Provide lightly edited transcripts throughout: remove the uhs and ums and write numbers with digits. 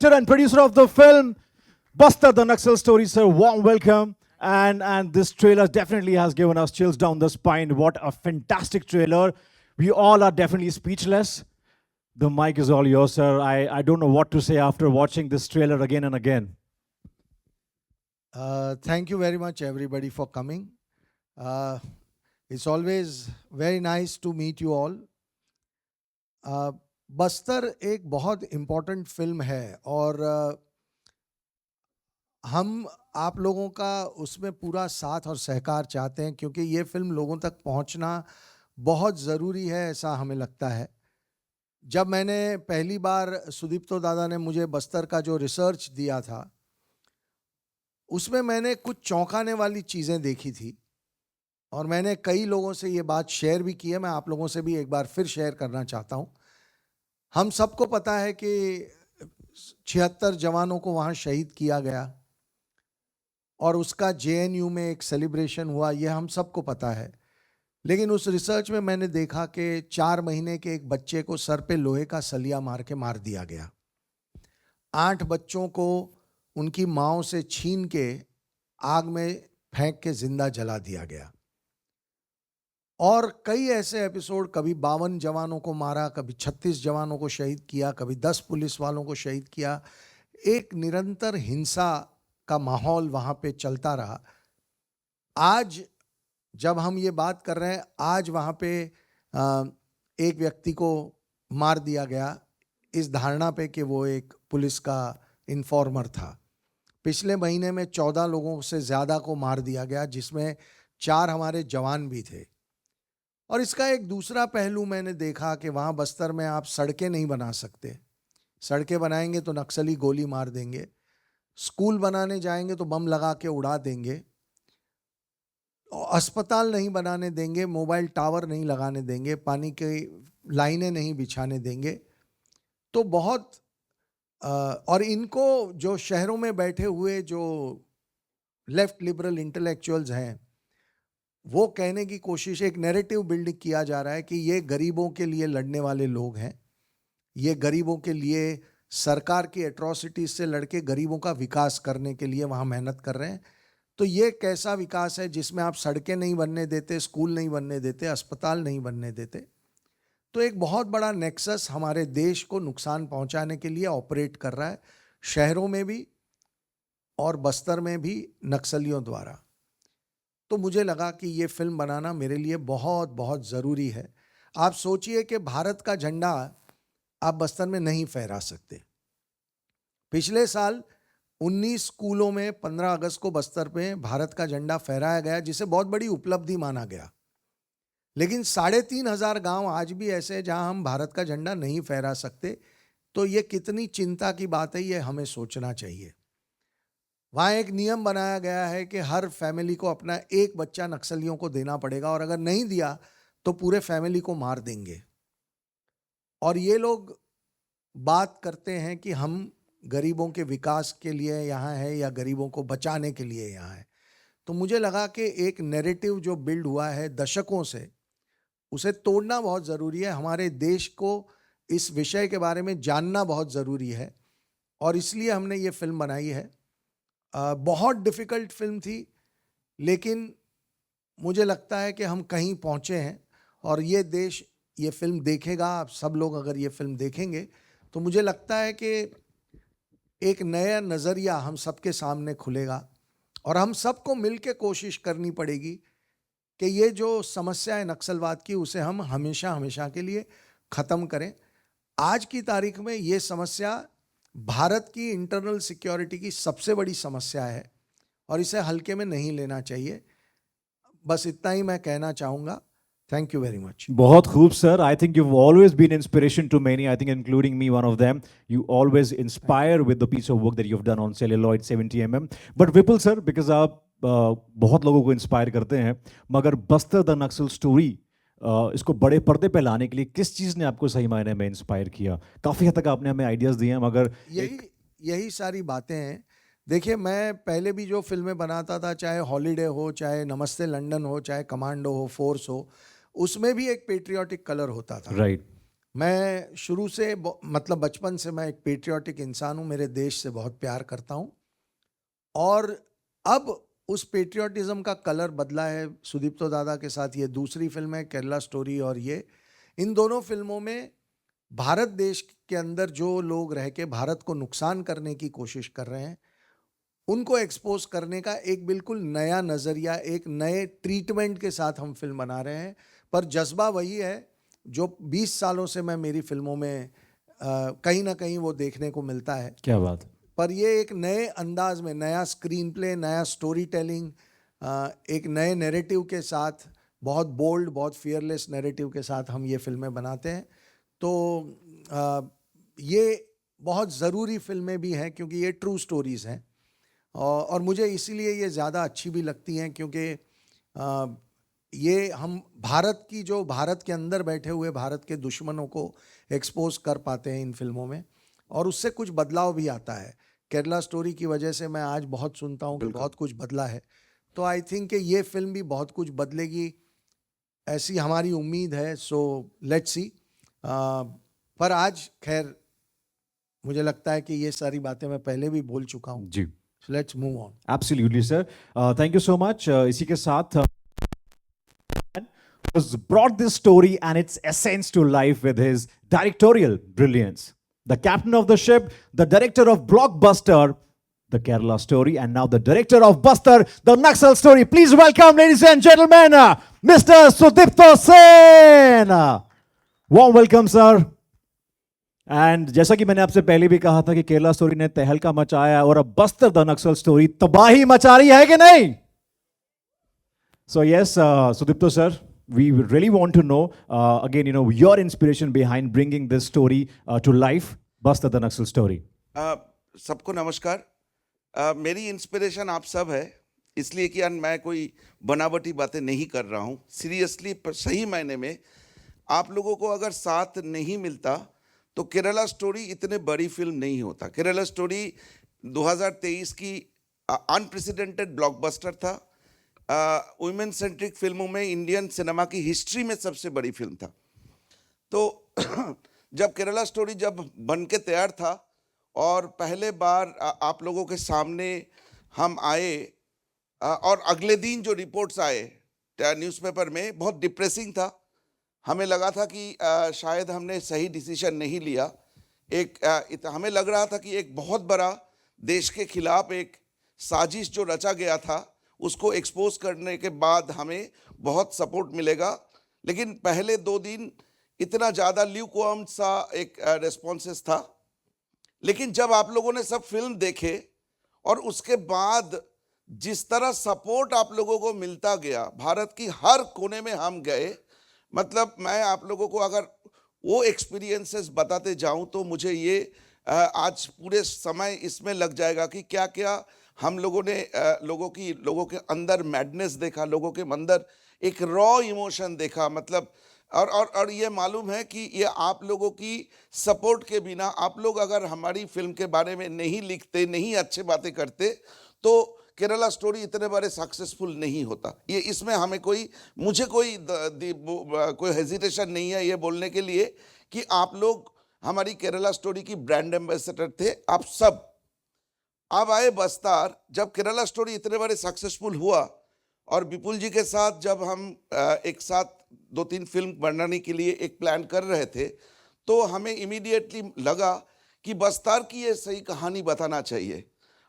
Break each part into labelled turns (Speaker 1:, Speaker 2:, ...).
Speaker 1: director and producer of the film, Buster the Naxal Story, sir. Warm welcome. And this trailer definitely has given us chills down the spine. What a fantastic trailer. We all are definitely speechless. The mic is all yours, sir. I don't know what to say after watching this trailer again and again.
Speaker 2: Thank you very much, everybody, for coming. It's always very nice to meet you all. Bastar एक बहुत important film है और हम आप लोगों का उसमें पूरा साथ और सहकार चाहते हैं क्योंकि ये फिल्म लोगों तक पहुंचना बहुत ज़रूरी है, ऐसा हमें लगता है। जब मैंने पहली बार सुदीप्तो दादा ने मुझे बस्तर का जो रिसर्च दिया था, उसमें मैंने कुछ चौंकाने वाली चीज़ें देखी थी और मैंने कई लोगों से ये बात शेयर भी की है। मैं आप लोगों से भी एक बार फिर शेयर करना चाहता हूँ। हम सबको पता है कि 76 जवानों को वहाँ शहीद किया गया और उसका जेएनयू में एक सेलिब्रेशन हुआ, ये हम सबको पता है। लेकिन उस रिसर्च में मैंने देखा कि 4 महीने के एक बच्चे को सर पे लोहे का सलिया मार के मार दिया गया। 8 बच्चों को उनकी माँओं से छीन के आग में फेंक के जिंदा जला दिया गया। और कई ऐसे एपिसोड, कभी 52 जवानों को मारा, कभी 36 जवानों को शहीद किया, कभी 10 पुलिस वालों को शहीद किया। एक निरंतर हिंसा का माहौल वहाँ पे चलता रहा। आज जब हम ये बात कर रहे हैं, आज वहाँ पे एक व्यक्ति को मार दिया गया इस धारणा पे कि वो एक पुलिस का इन्फॉर्मर था। पिछले महीने में 14 लोगों से ज़्यादा को मार दिया गया, जिसमें 4 हमारे जवान भी थे। और इसका एक दूसरा पहलू मैंने देखा कि वहाँ बस्तर में आप सड़कें नहीं बना सकते। सड़कें बनाएंगे तो नक्सली गोली मार देंगे, स्कूल बनाने जाएंगे तो बम लगा के उड़ा देंगे, अस्पताल नहीं बनाने देंगे, मोबाइल टावर नहीं लगाने देंगे, पानी की लाइनें नहीं बिछाने देंगे। तो बहुत और इनको जो शहरों में बैठे हुए जो लेफ्ट लिबरल इंटेलेक्चुअल्स हैं, वो कहने की कोशिश, एक नैरेटिव बिल्ड किया जा रहा है कि ये गरीबों के लिए लड़ने वाले लोग हैं, ये गरीबों के लिए सरकार की एट्रॉसिटीज से लड़के गरीबों का विकास करने के लिए वहाँ मेहनत कर रहे हैं। तो ये कैसा विकास है जिसमें आप सड़कें नहीं बनने देते, स्कूल नहीं बनने देते, अस्पताल नहीं बनने देते। तो एक बहुत बड़ा नेक्सस हमारे देश को नुकसान पहुंचाने के लिए ऑपरेट कर रहा है, शहरों में भी और बस्तर में भी नक्सलियों द्वारा। तो मुझे लगा कि ये फिल्म बनाना मेरे लिए बहुत बहुत ज़रूरी है। आप सोचिए कि भारत का झंडा आप बस्तर में नहीं फहरा सकते। पिछले साल 19 स्कूलों में 15 अगस्त को बस्तर पे भारत का झंडा फहराया गया, जिसे बहुत बड़ी उपलब्धि माना गया। लेकिन 3,500 गांव आज भी ऐसे हैं जहां हम भारत का झंडा नहीं फहरा सकते। तो ये कितनी चिंता की बात है, ये हमें सोचना चाहिए। वहाँ एक नियम बनाया गया है कि हर फैमिली को अपना एक बच्चा नक्सलियों को देना पड़ेगा और अगर नहीं दिया तो पूरे फैमिली को मार देंगे। और ये लोग बात करते हैं कि हम गरीबों के विकास के लिए यहाँ है या गरीबों को बचाने के लिए यहाँ है। तो मुझे लगा कि एक नैरेटिव जो बिल्ड हुआ है दशकों से, उसे तोड़ना बहुत ज़रूरी है। हमारे देश को इस विषय के बारे में जानना बहुत ज़रूरी है और इसलिए हमने ये फिल्म बनाई है। बहुत डिफ़िकल्ट फिल्म थी, लेकिन मुझे लगता है कि हम कहीं पहुँचे हैं और ये देश ये फिल्म देखेगा। आप सब लोग अगर ये फिल्म देखेंगे तो मुझे लगता है कि एक नया नज़रिया हम सबके सामने खुलेगा और हम सबको मिलकर कोशिश करनी पड़ेगी कि ये जो समस्या है नक्सलवाद की, उसे हम हमेशा हमेशा के लिए ख़त्म करें। आज की तारीख में ये समस्या भारत की इंटरनल सिक्योरिटी की सबसे बड़ी समस्या है और इसे हल्के में नहीं लेना चाहिए। बस इतना ही मैं कहना चाहूँगा। Thank you very much.
Speaker 1: बहुत खूब, sir. I think you've always been inspiration to many, I think including me, one of them. You always inspire with the piece of work that you've done on celluloid 70 mm. But Vipul sir, because आप बहुत लोगों को inspire करते हैं, मगर Bastar the Naxal story इसको बड़े पर्दे पे लाने के लिए किस चीज़ ने आपको सही मायने में इंस्पायर किया? काफ़ी हद तक आपने हमें आइडियाज़ दिए हैं, मगर
Speaker 2: यही सारी बातें हैं। देखिए, मैं पहले भी जो फिल्में बनाता था, चाहे हॉलीडे हो, चाहे नमस्ते लंदन हो, चाहे कमांडो हो, फोर्स हो, उसमें भी एक पेट्रियाटिक कलर होता था।
Speaker 1: राइट।
Speaker 2: मैं शुरू से मतलब बचपन से मैं एक पेट्रियाटिक इंसान हूँ, मेरे देश से बहुत प्यार करता हूँ और अब उस पेट्रियाटिज्म का कलर बदला है। सुदीप्तो दादा के साथ ये दूसरी फिल्म है केरला स्टोरी और ये इन दोनों फिल्मों में भारत देश के अंदर जो लोग रह के भारत को नुकसान करने की कोशिश कर रहे हैं उनको एक्सपोज करने का एक बिल्कुल नया नज़रिया, एक नए ट्रीटमेंट के साथ हम फिल्म बना रहे हैं। पर जज्बा वही है जो 20 सालों से मैं मेरी फिल्मों में कहीं ना कहीं वो देखने को मिलता है।
Speaker 1: क्या बात है।
Speaker 2: पर ये एक नए अंदाज में, नया स्क्रीन प्ले, नया स्टोरी टेलिंग, एक नए नैरेटिव के साथ, बहुत बोल्ड, बहुत फियरलेस नैरेटिव के साथ हम ये फिल्में बनाते हैं। तो ये बहुत ज़रूरी फिल्में भी हैं क्योंकि ये ट्रू स्टोरीज़ हैं और मुझे इसीलिए ये ज़्यादा अच्छी भी लगती हैं क्योंकि ये हम भारत की, जो भारत के अंदर बैठे हुए भारत के दुश्मनों को एक्सपोज कर पाते हैं इन फिल्मों में और उससे कुछ बदलाव भी आता है। केरला स्टोरी की वजह से मैं आज बहुत सुनता हूँ कि बहुत कुछ बदला है, तो आई थिंक कि ये फिल्म भी बहुत कुछ बदलेगी, ऐसी हमारी उम्मीद है। So let's see. पर आज खैर मुझे लगता है कि ये सारी बातें मैं पहले भी बोल चुका हूँ।
Speaker 1: जी,
Speaker 2: let's move on.
Speaker 1: Absolutely sir, thank you so much. इसी के साथ has brought this story and its essence to life with his directorial brilliance. The captain of the ship, the director of Blockbuster, the Kerala story, and now the director of Buster, the Naxal story. Please welcome, ladies and gentlemen, Mr. Sudipto Sen. Warm welcome, sir. And जैसा कि मैंने आपसे पहले भी कहा था कि Kerala story ने तहलका मचाया और अब बस्तर द नक्सल स्टोरी तबाही मचा रही है कि नहीं? So yes, Sudipto sir, we really want to know again, you know, your inspiration behind bringing this story to life, Basta the Naxal story.
Speaker 3: सबको नमस्कार। मेरी इंस्पिरेशन आप सब है, इसलिए कि मैं कोई बनावटी बातें नहीं कर रहा हूँ। सीरियसली सही मायने में आप लोगों को अगर साथ नहीं मिलता तो केरला स्टोरी इतने बड़ी फिल्म नहीं होता। केरला स्टोरी 2023 की अनप्रेसिडेंटेड ब्लॉकबस्टर था। वुमेन सेंट्रिक फिल्मों में इंडियन सिनेमा की हिस्ट्री में सबसे बड़ी फिल्म था। तो जब केरला स्टोरी जब बन के तैयार था और पहले बार आप लोगों के सामने हम आए और अगले दिन जो रिपोर्ट्स आए न्यूज़पेपर में बहुत डिप्रेसिंग था। हमें लगा था कि शायद हमने सही डिसीजन नहीं लिया। हमें लग रहा था कि एक बहुत बड़ा देश के खिलाफ एक साजिश जो रचा गया था उसको एक्सपोज करने के बाद हमें बहुत सपोर्ट मिलेगा। लेकिन पहले 2 दिन इतना ज़्यादा ल्यूकवार्म सा एक रेस्पॉन्सेस था। लेकिन जब आप लोगों ने सब फिल्म देखे और उसके बाद जिस तरह सपोर्ट आप लोगों को मिलता गया, भारत की हर कोने में हम गए, मतलब मैं आप लोगों को अगर वो एक्सपीरियंसेस बताते जाऊं तो मुझे ये आज पूरे समय इसमें लग जाएगा कि क्या क्या हम लोगों ने लोगों के अंदर मैडनेस देखा, लोगों के अंदर एक रॉ इमोशन देखा। मतलब और ये मालूम है कि ये आप लोगों की सपोर्ट के बिना, आप लोग अगर हमारी फिल्म के बारे में नहीं लिखते, नहीं अच्छे बातें करते, तो केरला स्टोरी इतने बड़े सक्सेसफुल नहीं होता। ये इसमें हमें मुझे कोई हेजिटेशन नहीं है ये बोलने के लिए कि आप लोग हमारी केरला स्टोरी की ब्रांड एम्बेसडर थे। आप सब अब आए बस्तर। जब केरला स्टोरी इतने बड़े सक्सेसफुल हुआ और विपुल जी के साथ जब हम एक साथ 2-3 फिल्म बनाने के लिए एक प्लान कर रहे थे, तो हमें इमीडिएटली लगा कि बस्तर की ये सही कहानी बताना चाहिए।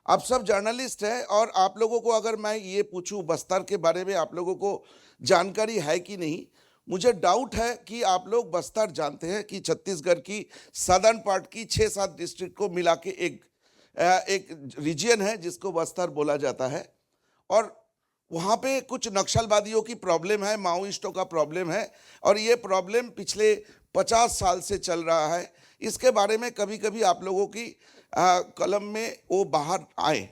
Speaker 3: आप सब जर्नलिस्ट हैं और आप लोगों को अगर मैं ये पूछूं बस्तर के बारे में आप लोगों को जानकारी है कि नहीं, मुझे डाउट है कि आप लोग बस्तर जानते हैं कि छत्तीसगढ़ की सदर्न पार्ट की 6-7 डिस्ट्रिक्ट को मिला के एक रीजन है जिसको बस्तर बोला जाता है। और वहाँ पे कुछ नक्सलवादियों की प्रॉब्लम है, माओइस्टों का प्रॉब्लम है और ये प्रॉब्लम पिछले 50 साल से चल रहा है। इसके बारे में कभी कभी आप लोगों की कलम में वो बाहर आए।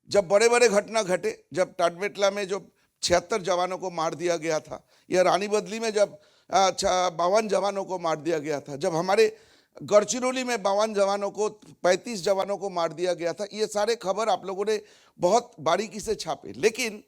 Speaker 3: जब बड़े बड़े घटना घटे, जब टाटबेटला में जो 76 जवानों को मार दिया गया था, या रानी बदली में जब 52 जवानों को मार दिया गया था, जब हमारे गढ़चिरौली में 52 जवानों को 35 जवानों को मार दिया गया था, ये सारे खबर आप लोगों ने बहुत बारीकी से छापे। लेकिन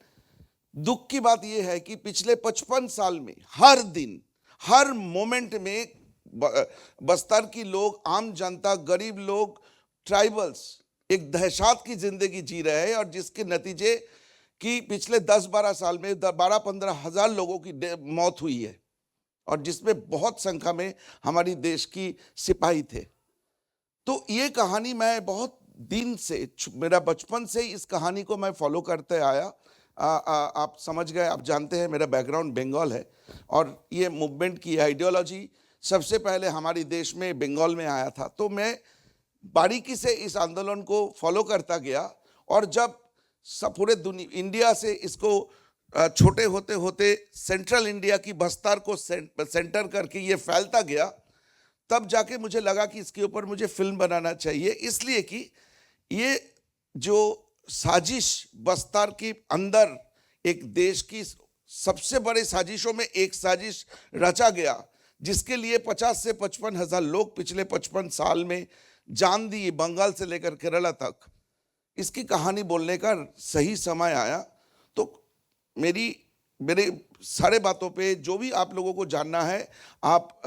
Speaker 3: दुख की बात यह है कि पिछले 55 साल में हर दिन हर मोमेंट में बस्तर की लोग, आम जनता, गरीब लोग, ट्राइबल्स एक दहशत की जिंदगी जी रहे हैं, और जिसके नतीजे कि पिछले 10-12 साल में 12-15 हजार लोगों की मौत हुई है, और जिसमें बहुत संख्या में हमारी देश की सिपाही थे। तो ये कहानी मैं बहुत दिन से, मेरा बचपन से इस कहानी को मैं फॉलो करते आया। आप समझ गए, आप जानते हैं मेरा बैकग्राउंड बंगाल है, और ये मूवमेंट की आइडियोलॉजी सबसे पहले हमारी देश में बंगाल में आया था। तो मैं बारीकी से इस आंदोलन को फॉलो करता गया, और जब पूरे इंडिया से इसको छोटे होते होते सेंट्रल इंडिया की बस्तर को सेंटर करके ये फैलता गया, तब जाके मुझे लगा कि इसके ऊपर मुझे फिल्म बनाना चाहिए। इसलिए कि ये जो साजिश बस्तर के अंदर एक देश की सबसे बड़े साजिशों में एक साजिश रचा गया, जिसके लिए 50 से 55 हजार लोग पिछले 55 साल में जान दी, बंगाल से लेकर केरला तक। इसकी कहानी बोलने का सही समय आया। तो मेरे सारे बातों पे जो भी आप लोगों को जानना है, आप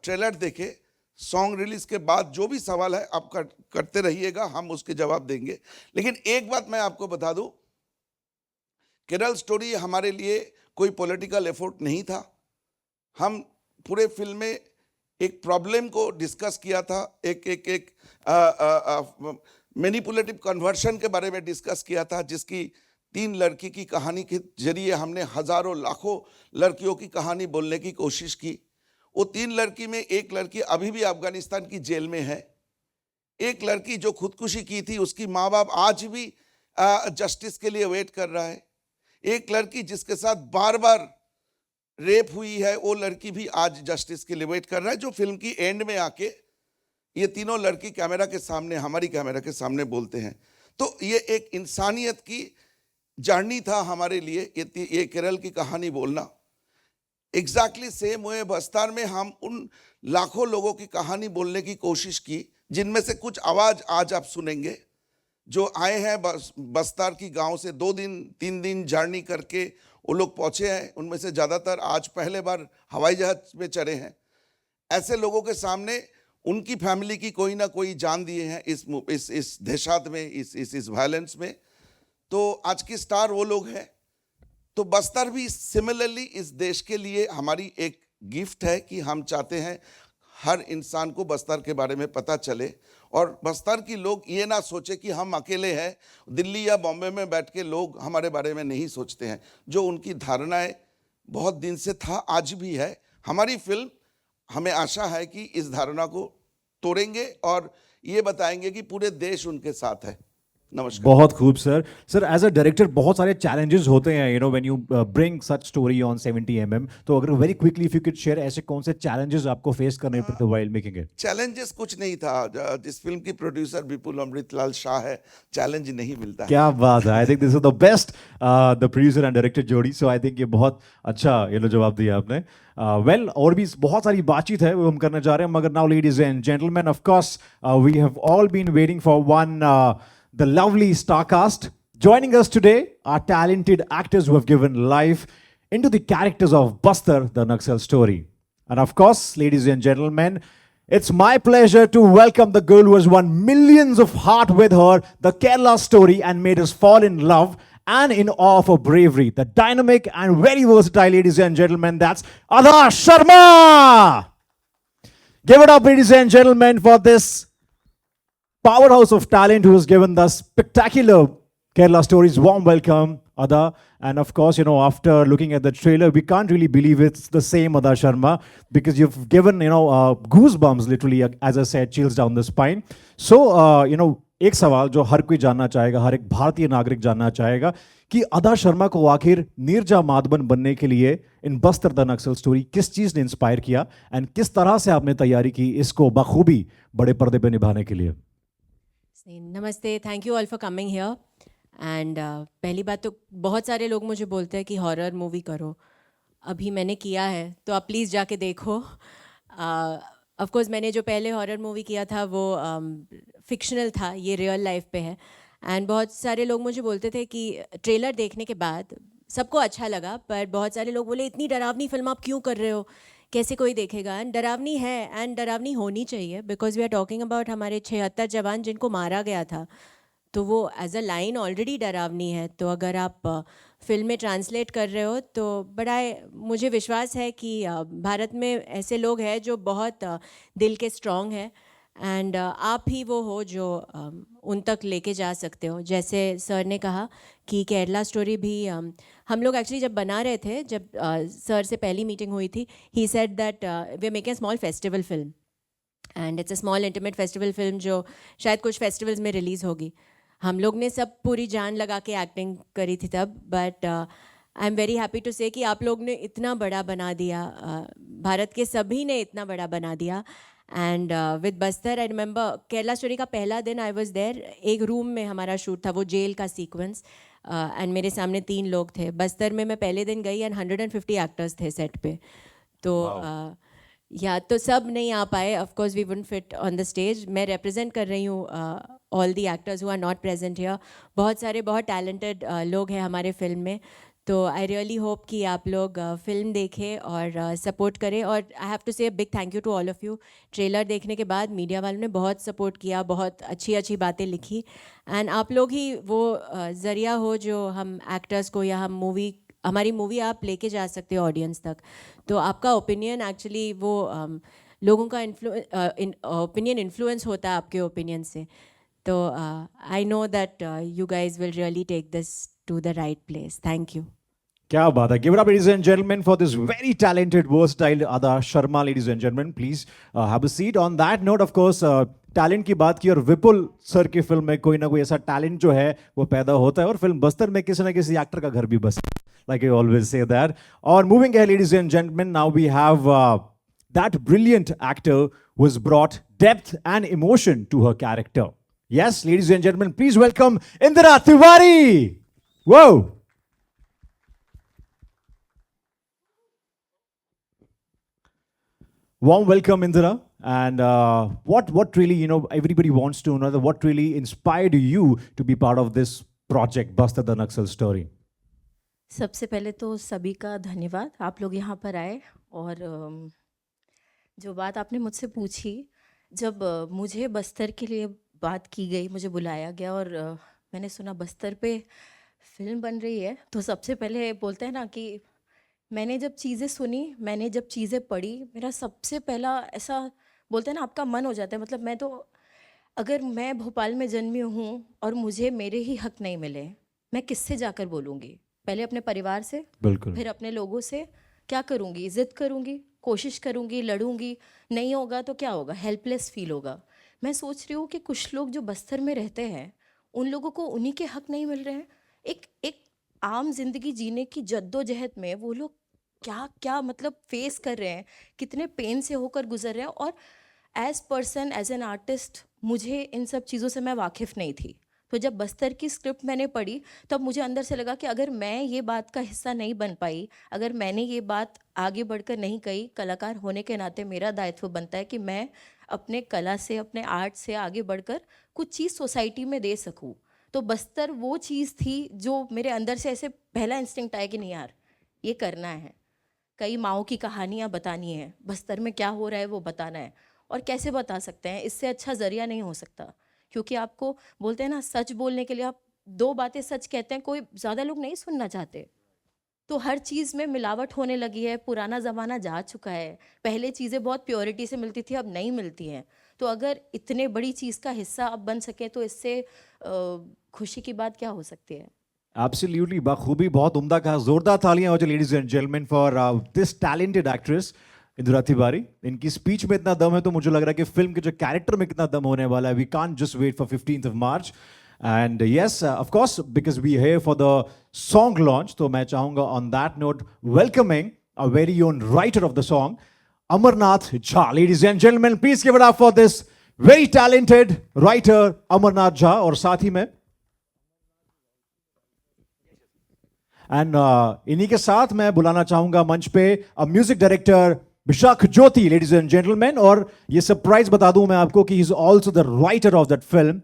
Speaker 3: ट्रेलर देखे, सॉन्ग रिलीज के बाद जो भी सवाल है आप करते रहिएगा, हम उसके जवाब देंगे। लेकिन एक बात मैं आपको बता दूं, केरल स्टोरी हमारे लिए कोई पॉलिटिकल एफर्ट नहीं था। हम पूरे फिल्म में एक प्रॉब्लम को डिस्कस किया था, एक मैनिपुलेटिव कन्वर्शन के बारे में डिस्कस किया था, जिसकी 3 लड़की की कहानी के जरिए हमने हजारों लाखों लड़कियों की कहानी बोलने की कोशिश की। वो 3 लड़की में एक लड़की अभी भी अफगानिस्तान की जेल में है। एक लड़की जो खुदकुशी की थी, उसकी माँ बाप आज भी जस्टिस के लिए वेट कर रहा है। एक लड़की जिसके साथ बार बार रेप हुई है, वो लड़की भी आज जस्टिस के लिए वेट कर रहा है। जो फिल्म की एंड में आके ये तीनों लड़की कैमरा के सामने, हमारी कैमरा के सामने बोलते हैं। तो ये एक इंसानियत की जर्नी था हमारे लिए, ये केरल की कहानी बोलना। एग्जैक्टली सेम वे बस्तर में हम उन लाखों लोगों की कहानी बोलने की कोशिश की, जिनमें से कुछ आवाज आज आप सुनेंगे, जो आए हैं बस्तर की गांव से 2 दिन 3 दिन जर्नी करके वो लोग पहुंचे हैं। उनमें से ज़्यादातर आज पहले बार हवाई जहाज में चढ़े हैं। ऐसे लोगों के सामने उनकी फैमिली की कोई ना कोई जान दिए हैं इस दहशत में, इस वायलेंस में। तो आज की स्टार वो लोग हैं। तो बस्तर भी सिमिलरली इस देश के लिए हमारी एक गिफ्ट है कि हम चाहते हैं हर इंसान को बस्तर के बारे में पता चले, और बस्तर की लोग ये ना सोचे कि हम अकेले हैं। दिल्ली या बॉम्बे में बैठ के लोग हमारे बारे में नहीं सोचते हैं। जो उनकी धारणाएं बहुत दिन से था, आज भी है। हमारी फिल्म, हमें आशा है कि इस धारणा को तोड़ेंगे और ये बताएंगे कि पूरे देश उनके साथ है। नमस्कार।
Speaker 1: बहुत खूब sir. Sir as a director बहुत सारे चैलेंजेस होते हैं, you know, when you bring such story on 70 mm। तो अगर very quickly if you could share, ऐसे कौन से चैलेंजेस आपको फेस करने पड़ते व्हाइल मेकिंग इट?
Speaker 3: चैलेंजेस कुछ नहीं था। जिस फिल्म की प्रोड्यूसर विपुल अमृतलाल शाह है, चैलेंज नहीं मिलता है।
Speaker 1: क्या बात है। I think this is the best the producer and director जोड़ी। सो आई थिंक ये बहुत अच्छा जवाब दिया आपने। वेल और भी बहुत सारी बातचीत है वो हम करने जा रहे हैं, मगर now ladies and gentleman, of course we have all been waiting for one, the lovely star cast. Joining us today are talented actors who have given life into the characters of Bastar, the Naxal story. And of course, ladies and gentlemen, it's my pleasure to welcome the girl who has won millions of heart with her, the Kerala story, and made us fall in love and in awe of her bravery. The dynamic and very versatile, ladies and gentlemen, that's Ada Sharma. Give it up, ladies and gentlemen, for this powerhouse of talent who has given us spectacular Kerala stories. Warm welcome, Ada. And of course, after looking at the trailer, we can't really believe it's the same Ada Sharma, because you've given, goosebumps, literally, as I said, chills down the spine. So, एक सवाल जो हर कोई जानना चाहेगा, हर एक भारतीय नागरिक जानना चाहेगा कि अदा शर्मा को आखिर नीरजा माधवन बनने के लिए इन बस्तर द नक्सल स्टोरी किस चीज़ ने इंस्पायर किया, एंड किस तरह से आपने तैयारी की इसको बखूबी बड़े पर्दे पे निभाने के लिए?
Speaker 4: नमस्ते, thank you all for coming here. And पहली बात तो बहुत सारे लोग मुझे बोलते हैं कि हॉरर मूवी करो, अभी मैंने किया है तो आप प्लीज़ जाके देखो। ऑफ कोर्स मैंने जो पहले हॉरर मूवी किया था वो फिक्शनल था, ये रियल लाइफ पे है। एंड बहुत सारे लोग मुझे बोलते थे कि ट्रेलर देखने के बाद सबको अच्छा लगा, पर बहुत सारे लोग बोले इतनी डरावनी फिल्म आप क्यों कर रहे हो, कैसे कोई देखेगा, एंड डरावनी है एंड डरावनी होनी चाहिए because we are talking about हमारे 76 जवान जिनको मारा गया था, तो वो एज अ लाइन ऑलरेडी डरावनी है। तो अगर आप फिल्म में ट्रांसलेट कर रहे हो तो बड़ा मुझे विश्वास है कि भारत में ऐसे लोग हैं जो बहुत दिल के स्ट्रॉन्ग हैं, एंड आप ही वो हो जो उन तक लेके जा सकते हो। जैसे सर ने कहा कि केरला स्टोरी भी हम लोग एक्चुअली जब बना रहे थे, जब सर से पहली मीटिंग हुई थी, he said that we are making a small festival film and it's a small intimate festival film जो शायद कुछ फेस्टिवल्स में रिलीज़ होगी। हम लोग ने सब पूरी जान लगा के एक्टिंग करी थी तब, but I am very happy to say कि आप लोग ने इतना बड़ा बना दिया, भारत के सभी ने इतना बड़ा बना दिया। And with Bastar I remember Kerala story का पहला दिन आई वॉज देयर, एक रूम में हमारा शूट था, वो जेल का सीक्वेंस, एंड मेरे सामने 3 लोग थे। बस्तर में मैं पहले दिन गई एंड 150 एक्टर्स थे सेट पे, तो या तो सब नहीं आ पाए, of course we wouldn't fit on the stage. मैं रिप्रेजेंट कर रही हूँ all the actors who are not present here. बहुत सारे बहुत टैलेंटेड लोग हैं हमारे फिल्म में, तो आई रियली होप कि आप लोग फिल्म देखें और सपोर्ट करें। और आई have to say a big thank you to all of you. Trailer देखने के बाद मीडिया वालों ने बहुत सपोर्ट किया, बहुत अच्छी अच्छी बातें लिखी, एंड आप लोग ही वो ज़रिया हो जो हम एक्टर्स को या हम हमारी मूवी आप लेके जा सकते हो ऑडियंस तक। तो आपका ओपिनियन एक्चुअली वो लोगों का ओपिनियन इन्फ्लुएंस होता है आपके ओपिनियन से। तो I know that you guys will really take this to the right place. Thank you.
Speaker 1: क्या बात है. Give it up, ladies and gentlemen, for this very talented, versatile Ada Sharma, ladies and gentlemen. Please have a seat. On that note, of course, talent की बात की, और विपुल sir की film में कोई ना कोई ऐसा टैलेंट जो है वो पैदा होता है, और फिल्म बस्तर में किसी ना किसी एक्टर का घर भी बसता है, like I always say that. और moving ahead, ladies and gentlemen, now we have that brilliant actor who has brought depth and emotion to her character. Yes, ladies and gentlemen, please welcome Indira Tiwari. Whoa! Warm welcome, Indira. And what really, everybody wants to know that what really inspired you to be part of this project, Basta the Naxal story?
Speaker 5: सबसे पहले तो सभी का धन्यवाद, आप लोग यहाँ पर आए। और जो बात आपने मुझसे पूछी, जब मुझे बस्तर के लिए बात की गई, मुझे बुलाया गया और मैंने सुना बस्तर पे फिल्म बन रही है, तो सबसे पहले बोलते हैं ना कि मैंने जब चीज़ें सुनी, मैंने जब चीज़ें पढ़ी, मेरा सबसे पहला ऐसा बोलते हैं ना आपका मन हो जाता है। मतलब मैं तो, अगर मैं भोपाल में जन्मी हूँ और मुझे मेरे ही हक नहीं मिले, मैं किससे जाकर बोलूँगी? पहले अपने परिवार से,
Speaker 1: बिल्कुल,
Speaker 5: फिर अपने लोगों से। क्या करूँगी? ज़िद करूँगी, कोशिश करूँगी, लड़ूंगी, नहीं होगा तो क्या होगा? हेल्पलेस फील होगा। मैं सोच रही हूँ कि कुछ लोग जो बस्तर में रहते हैं, उन लोगों को उन्हीं के हक नहीं मिल रहे हैं। एक आम जिंदगी जीने की जद्दोजहद में वो लोग क्या क्या मतलब फेस कर रहे हैं, कितने पेन से होकर गुजर रहे हैं। और as person, as an artist, मुझे इन सब चीज़ों से मैं वाकिफ़ नहीं थी। तो जब बस्तर की स्क्रिप्ट मैंने पढ़ी, तब मुझे अंदर से लगा कि अगर मैं ये बात का हिस्सा नहीं बन पाई, अगर मैंने ये बात आगे बढ़कर नहीं कही, कलाकार होने के नाते मेरा दायित्व बनता है कि मैं अपने कला से, अपने आर्ट से आगे बढ़कर कुछ चीज़ सोसाइटी में दे सकूँ। तो बस्तर वो चीज़ थी जो मेरे अंदर से ऐसे पहला इंस्टिंक्ट आया कि नहीं यार, ये करना है। कई माओं की कहानियाँ बतानी है, बस्तर में क्या हो रहा है वो बताना है। और कैसे बता सकते हैं? इससे अच्छा ज़रिया नहीं हो सकता, क्योंकि आपको बोलते हैं ना, सच बोलने के लिए आप 2 बातें सच कहते हैं, कोई ज़्यादा लोग नहीं सुनना चाहते। तो हर चीज़ में मिलावट होने लगी है, पुराना ज़माना जा चुका है। पहले चीज़ें बहुत प्योरिटी से मिलती थी, अब नहीं मिलती हैं। तो अगर इतने बड़ी चीज़ का हिस्सा अब बन सके, तो इससे खुशी की बात क्या हो सकती है?
Speaker 1: Absolutely, बखूबी, बहुत उम्दा कहा. जोरदार तालियां हो जाए, ladies and gentlemen, for this talented actress, Indira Tiwari. इनकी स्पीच में इतना दम है तो मुझे लग रहा है कि फिल्म के जो कैरेक्टर में कितना दम होने वाला है. We can't just wait for 15th of March. And yes, of course, because we are here for the song launch, तो मैं चाहूँगा on that note, welcoming our very own writer of the song, Amarnath Jha. Ladies and gentlemen, please give it up for this very talented writer, Amarnath Jha. और साथ ही में and इन्हीं के साथ मैं बुलाना चाहूंगा मंच पे music director Vishakh Jyoti, ladies and gentleman. और ये सरप्राइज बता दूं मैं आपको कि he is also the writer of that film.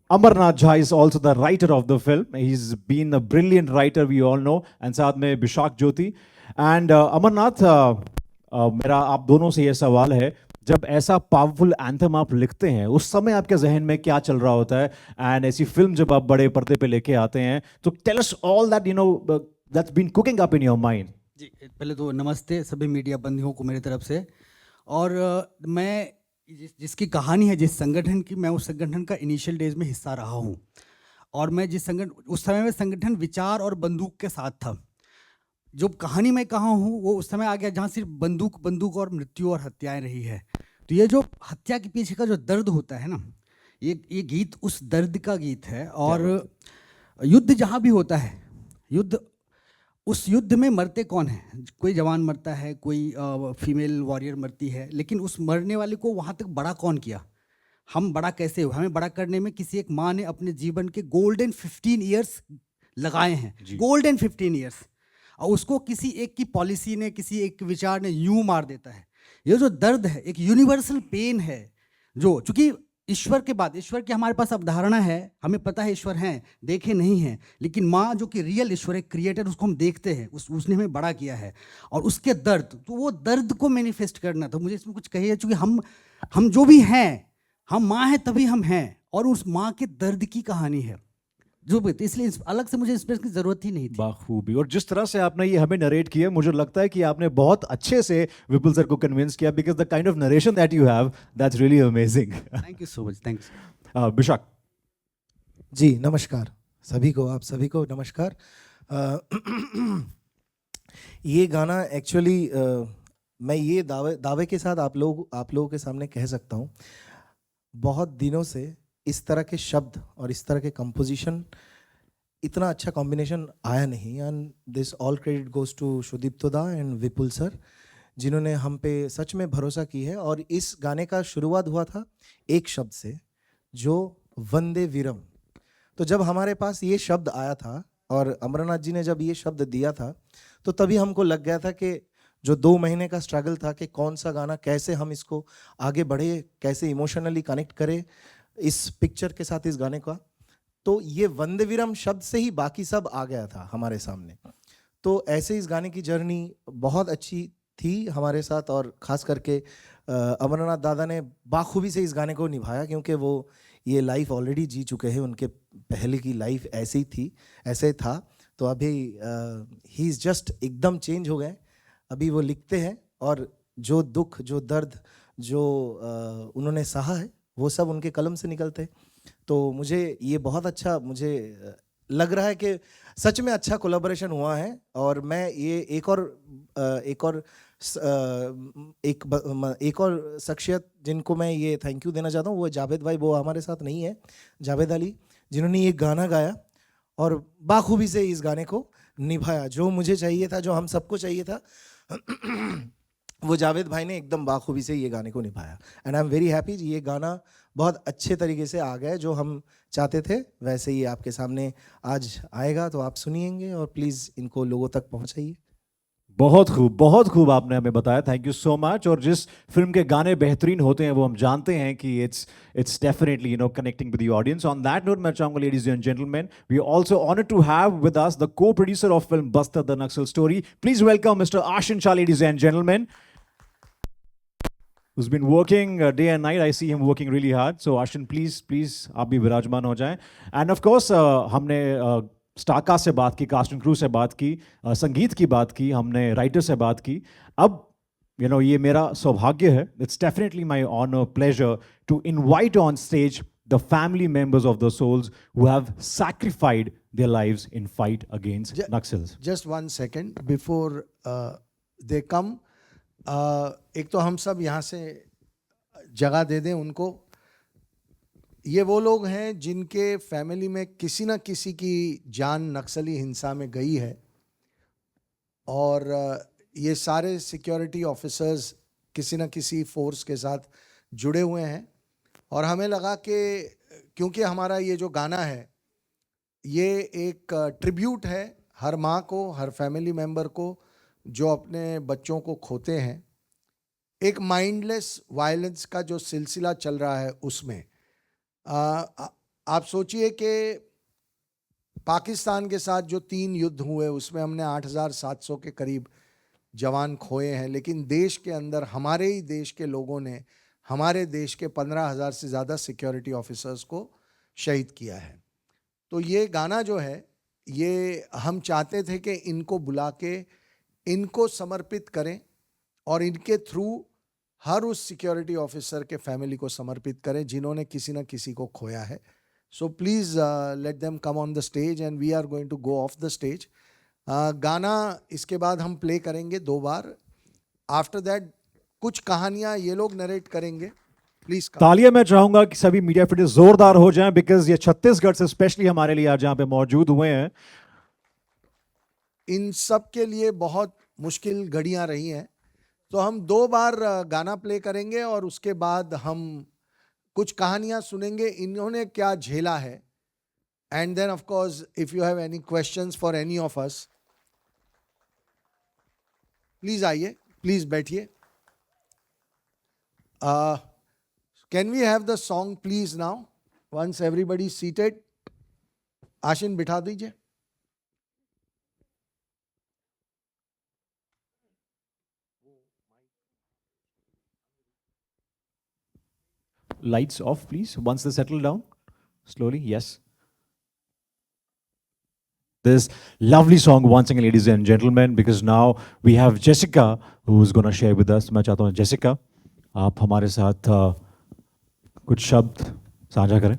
Speaker 1: Amarnath Jha is also the writer of the film. He is been a brilliant writer, we all know. And साथ में विशाख ज्योति. And Amarnath, मेरा आप दोनों से ये सवाल है, जब ऐसा पावरफुल एंथम आप लिखते हैं उस समय आपके जहन में क्या चल रहा होता है, एंड ऐसी फिल्म जब आप बड़े पर्दे पे लेके आते हैं तो tell us all that that's been cooking up in your mind.
Speaker 6: जी, पहले तो नमस्ते सभी मीडिया बंधुओं को मेरी तरफ से। और मैं जिसकी कहानी है जिस संगठन की, मैं उस संगठन का इनिशियल डेज में हिस्सा रहा हूँ। और मैं जिस संगठन उस समय में संगठन विचार और बंदूक के साथ था। जो कहानी मैं कहा हूँ वो उस समय आ गया जहाँ सिर्फ बंदूक और मृत्यु और हत्याएं रही है। तो ये जो हत्या के पीछे का जो दर्द होता है ना, ये गीत उस दर्द का गीत है। और युद्ध जहाँ भी होता है, उस युद्ध में मरते कौन हैं? कोई जवान मरता है, कोई फीमेल वॉरियर मरती है, लेकिन उस मरने वाले को वहाँ तक बड़ा कौन किया? हम बड़ा कैसे हुए? हमें बड़ा करने में किसी एक माँ ने अपने जीवन के गोल्डन 15 ईयर्स लगाए हैं, गोल्डन 15 ईयर्स, और उसको किसी एक की पॉलिसी ने, किसी एक विचार ने यूं मार देता है। ये जो दर्द है एक यूनिवर्सल पेन है, जो चूंकि ईश्वर के बाद, ईश्वर की हमारे पास अवधारणा है, हमें पता है ईश्वर हैं, देखे नहीं हैं, लेकिन माँ जो कि रियल ईश्वर है, क्रिएटर, उसको हम देखते हैं, उसने हमें बड़ा किया है। और उसके दर्द, तो वो दर्द को मैनिफेस्ट करना था। मुझे इसमें कुछ कहिए, चूँकि हम जो भी हैं, हम माँ हैं तभी हम हैं, और उस माँ के दर्द की कहानी है जो भी, तो इसलिए अलग से मुझे इंस्पिरेशन की जरूरत ही नहीं थी।
Speaker 1: बाखूबी, और जिस तरह से आपने ये हमें नरेट किया, मुझे लगता है कि आपने बहुत अच्छे से विपुल सर को कन्विंस किया, because the kind of narration that you have, that's really amazing.
Speaker 6: Thank you so much, thanks.
Speaker 1: Bishak.
Speaker 2: जी नमस्कार सभी को, आप सभी को नमस्कार। ये गाना एक्चुअली मैं ये दावे के साथ आप लोगों के सामने कह सकता हूँ, बहुत दिनों से इस तरह के शब्द और इस तरह के कंपोजिशन, इतना अच्छा कॉम्बिनेशन आया नहीं। And this all credit goes to Sudipto da and Vipul sir, जिन्होंने हम पे सच में भरोसा की है। और इस गाने का शुरुआत हुआ था एक शब्द से, जो वंदे वीरम। तो जब हमारे पास ये शब्द आया था और अमरनाथ जी ने जब ये शब्द दिया था, तो तभी हमको लग गया था कि जो 2 महीने का स्ट्रगल था कि कौन सा गाना, कैसे हम इसको आगे बढ़े, कैसे इमोशनली कनेक्ट करें इस पिक्चर के साथ, इस गाने का, तो ये वंदे विरम शब्द से ही बाकी सब आ गया था हमारे सामने। तो ऐसे इस गाने की जर्नी बहुत अच्छी थी हमारे साथ, और ख़ास करके अमरनाथ दादा ने बाखूबी से इस गाने को निभाया, क्योंकि वो ये लाइफ ऑलरेडी जी चुके हैं, उनके पहले की लाइफ ऐसे ही थी, ऐसे था। तो अभी ही इज़ जस्ट एकदम चेंज हो गए। अभी वो लिखते हैं, और जो दुख, जो दर्द, जो उन्होंने सहा है, वो सब उनके कलम से निकलते हैं। तो मुझे ये बहुत अच्छा लग रहा है कि सच में अच्छा कोलैबोरेशन हुआ है। और मैं ये एक और शख्सियत जिनको मैं ये थैंक यू देना चाहता हूँ, वो जावेद भाई, वो हमारे साथ नहीं है, जावेद अली, जिन्होंने ये गाना गाया और बाखूबी से इस गाने को निभाया। जो मुझे चाहिए था, जो हम सबको चाहिए था, वो जावेद भाई ने एकदम बाखूबी से ये गाने को निभाया। And I am very happy, ये गाना बहुत अच्छे तरीके से आ गया, जो हम चाहते थे वैसे ही आपके सामने आज आएगा। तो आप सुनिएंगे और प्लीज़ इनको लोगों तक पहुंचाइए।
Speaker 1: बहुत खूब आपने हमें बताया, थैंक यू सो मच. और जिस फिल्म के गाने बेहतरीन होते हैं वो हम जानते हैं कि it's definitely connecting with the audience. On that note, मैं चाहूंगा ladies and gentleman, we are also honoured to have with us the co-producer of film Bastar the Naxal story. Please welcome mister Ashin Shah, ladies and gentlemen, who's been working day and night. I see him working really hard. So Ashin, please आप भी विराजमान हो जाएं. And of course हमने star cast से बात की, cast and crew से बात की, संगीत की बात की, हमने राइटर से बात की. अब ये मेरा सौभाग्य है, it's definitely my honour, pleasure to invite on stage the family members of the souls who have sacrificed their lives in fight against Naxals.
Speaker 2: Just 1 second before they come, एक तो हम सब यहाँ से जगह दे दें उनको। ये वो लोग हैं जिनके फैमिली में किसी ना किसी की जान नक्सली हिंसा में गई है, और ये सारे सिक्योरिटी ऑफिसर्स किसी ना किसी फोर्स के साथ जुड़े हुए हैं। और हमें लगा कि क्योंकि हमारा ये जो गाना है ये एक ट्रिब्यूट है हर माँ को, हर फैमिली मेम्बर को जो अपने बच्चों को खोते हैं, एक माइंडलेस वायलेंस का जो सिलसिला चल रहा है उसमें आप सोचिए कि पाकिस्तान के साथ जो 3 युद्ध हुए उसमें हमने 8,700 के करीब जवान खोए हैं, लेकिन देश के अंदर हमारे ही देश के लोगों ने हमारे देश के 15,000 से ज़्यादा सिक्योरिटी ऑफिसर्स को शहीद किया है। तो ये गाना जो है, ये हम चाहते थे कि इनको बुला के इनको समर्पित करें और इनके थ्रू हर उस सिक्योरिटी ऑफिसर के फैमिली को समर्पित करें जिन्होंने किसी न किसी को खोया है। So please let them come on the stage and we are going to go off the stage. गाना इसके बाद हम प्ले करेंगे 2 बार। आफ्टर दैट कुछ कहानियां ये लोग नरेट करेंगे। प्लीज
Speaker 1: तालियां मैं चाहूंगा कि सभी मीडिया फिट जोरदार हो जाएं, बिकॉज ये छत्तीसगढ़ से स्पेशली हमारे लिए आज जहां पे मौजूद हुए हैं।
Speaker 2: इन सब के लिए बहुत मुश्किल घड़ियां रही हैं, तो हम 2 बार गाना प्ले करेंगे और उसके बाद हम कुछ कहानियां सुनेंगे इन्होंने क्या झेला है। And then of course if you have any questions for any of us, please आइए, प्लीज बैठिए। Can we have the song please now once everybody seated. आशिन बिठा दीजिए।
Speaker 1: Lights off, please. Once they settle down, slowly. Yes. This lovely song once again, ladies and gentlemen, because now we have Jessica who's going to share with us. मैं चाहता हूँ Jessica, आप हमारे साथ कुछ शब्द साझा करें.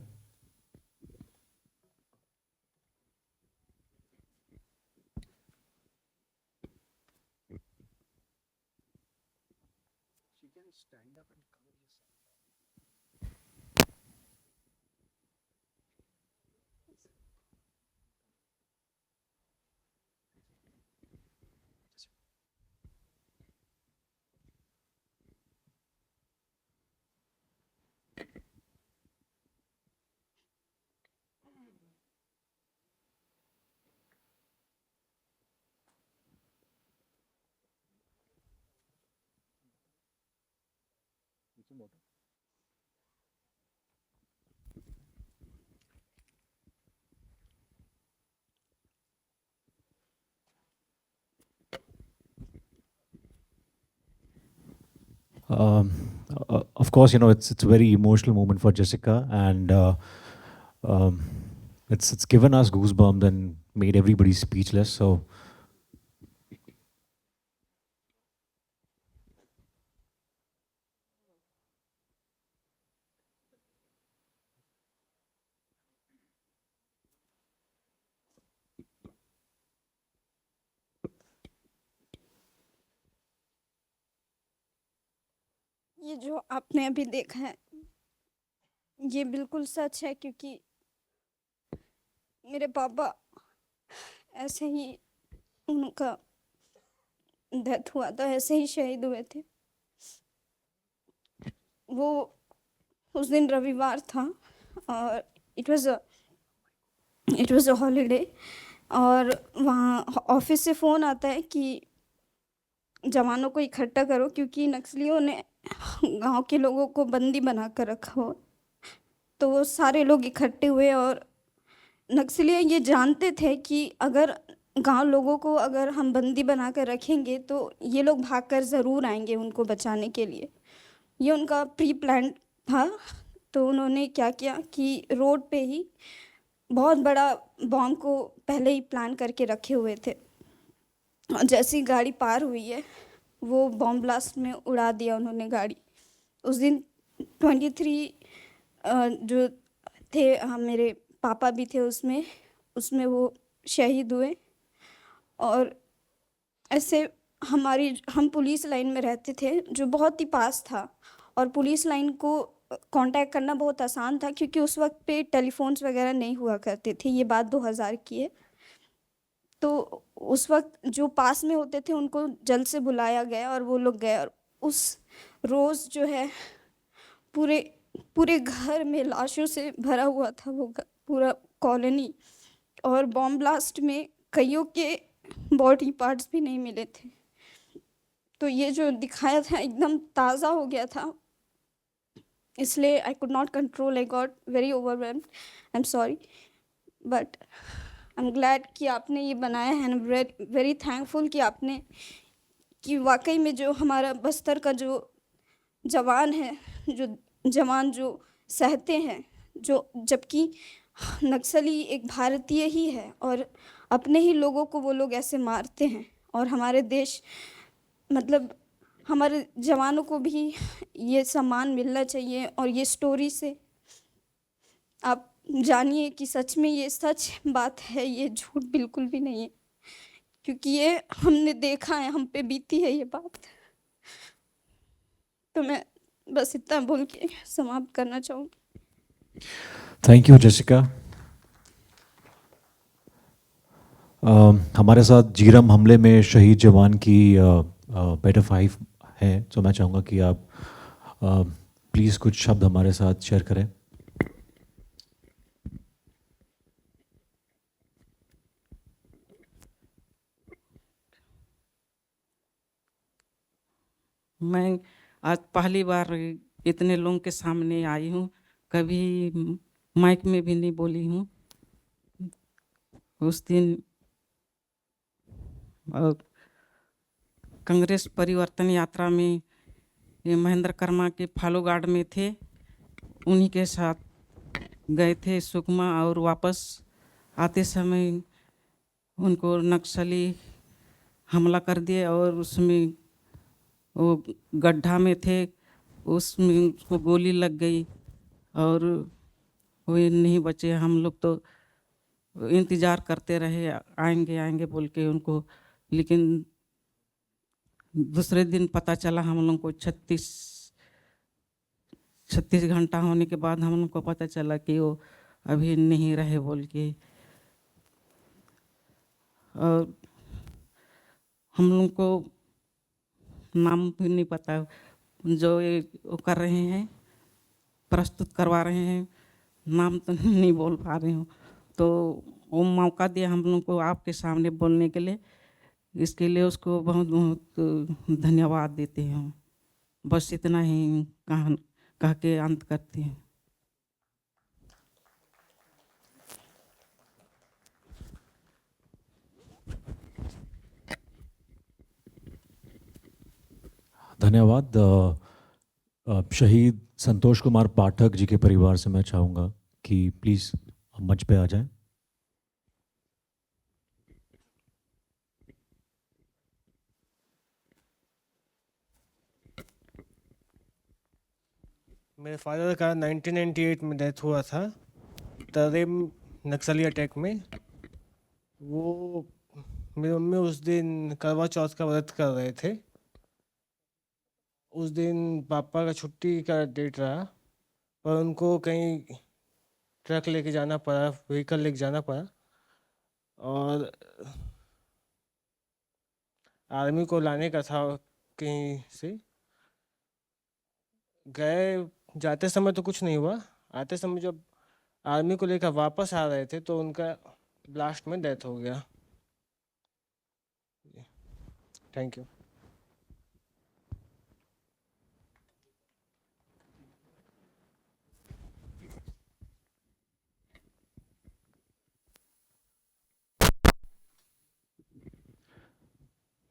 Speaker 1: Of course, you know, it's a very emotional moment for Jessica, and it's given us goosebumps and made everybody speechless. So
Speaker 7: ये जो आपने अभी देखा है ये बिल्कुल सच है, क्योंकि मेरे पापा ऐसे ही उनका डेथ हुआ था, ऐसे ही शहीद हुए थे। वो उस दिन रविवार था और इट वाज अ हॉलीडे, और वहाँ ऑफिस से फ़ोन आता है कि जवानों को इकट्ठा करो क्योंकि नक्सलियों ने गांव के लोगों को बंदी बना कर रखा हो। तो वो सारे लोग इकट्ठे हुए और नक्सली ये जानते थे कि अगर गांव लोगों को अगर हम बंदी बना कर रखेंगे तो ये लोग भागकर ज़रूर आएंगे उनको बचाने के लिए। ये उनका प्री प्लान था। तो उन्होंने क्या किया कि रोड पे ही बहुत बड़ा बॉम्ब को पहले ही प्लान करके रखे हुए थे। और जैसी गाड़ी पार हुई है वो बॉम्ब ब्लास्ट में उड़ा दिया उन्होंने गाड़ी। उस दिन 23 जो थे मेरे पापा भी थे उसमें वो शहीद हुए। और ऐसे हम पुलिस लाइन में रहते थे जो बहुत ही पास था, और पुलिस लाइन को कांटेक्ट करना बहुत आसान था क्योंकि उस वक्त पे टेलीफोन्स वगैरह नहीं हुआ करते थे। ये बात 2000 की है। तो उस वक्त जो पास में होते थे उनको जल्द से बुलाया गया और वो लोग गए। और उस रोज़ जो है पूरे घर में लाशों से भरा हुआ था वो पूरा कॉलोनी। और बॉम्ब ब्लास्ट में कईयों के बॉडी पार्ट्स भी नहीं मिले थे। तो ये जो दिखाया था एकदम ताज़ा हो गया था, इसलिए I could not control, I got very overwhelmed. I am sorry, but I am glad कि आपने ये बनाया है। आई एम वेरी थैंकफुल कि आपने कि वाकई में जो हमारा बस्तर का जो जवान है, जो जवान जो सहते हैं, जो जबकि नक्सली एक भारतीय ही है और अपने ही लोगों को वो लोग ऐसे मारते हैं। और हमारे देश मतलब हमारे जवानों को भी ये सम्मान मिलना चाहिए। और ये स्टोरी से आप जानिए कि सच में ये सच बात है, ये झूठ बिल्कुल भी नहीं है, क्योंकि ये हमने देखा है, हम पे बीती है ये बात। तो मैं बस इतना बोल के समाप्त करना चाहूँगी।
Speaker 1: Thank you Jessica. हमारे साथ जीरम हमले में शहीद जवान की बेटर 5 है, तो मैं चाहूँगा कि आप प्लीज़ कुछ शब्द हमारे साथ शेयर करें।
Speaker 8: मैं आज पहली बार इतने लोगों के सामने आई हूँ, कभी माइक में भी नहीं बोली हूँ। उस दिन कांग्रेस परिवर्तन यात्रा में ये महेंद्र कर्मा के फॉलो गार्ड में थे, उन्हीं के साथ गए थे सुकमा, और वापस आते समय उनको नक्सली हमला कर दिए और उसमें वो गड्ढा में थे, उसमें उसको गोली लग गई और वो नहीं बचे। हम लोग तो इंतज़ार करते रहे आएंगे आएंगे बोल के उनको, लेकिन दूसरे दिन पता चला हम लोग को 36 घंटा होने के बाद हम लोग को पता चला कि वो अभी नहीं रहे बोल के। और हम लोग को नाम भी नहीं पता, जो ये वो कर रहे हैं, प्रस्तुत करवा रहे हैं, नाम तो नहीं बोल पा रही हूँ। तो वो मौका दिया हम लोग को आपके सामने बोलने के लिए, इसके लिए उसको बहुत बहुत धन्यवाद देते हैं। बस इतना ही कह के अंत करते हैं।
Speaker 1: धन्यवाद। शहीद संतोष कुमार पाठक जी के परिवार से मैं चाहूँगा कि प्लीज़ मंच पे आ जाएं।
Speaker 9: मेरे फादर का 1998 में डेथ हुआ था तरेम नक्सली अटैक में। वो मेरी मम्मी उस दिन करवा चौथ का व्रत कर रहे थे। उस दिन पापा का छुट्टी का डेट रहा, पर उनको कहीं ट्रक लेके जाना पड़ा, व्हीकल लेके जाना पड़ा, और आर्मी को लाने का था कहीं से। गए, जाते समय तो कुछ नहीं हुआ, आते समय जब आर्मी को लेकर वापस आ रहे थे तो उनका ब्लास्ट में डेथ हो गया। Thank you.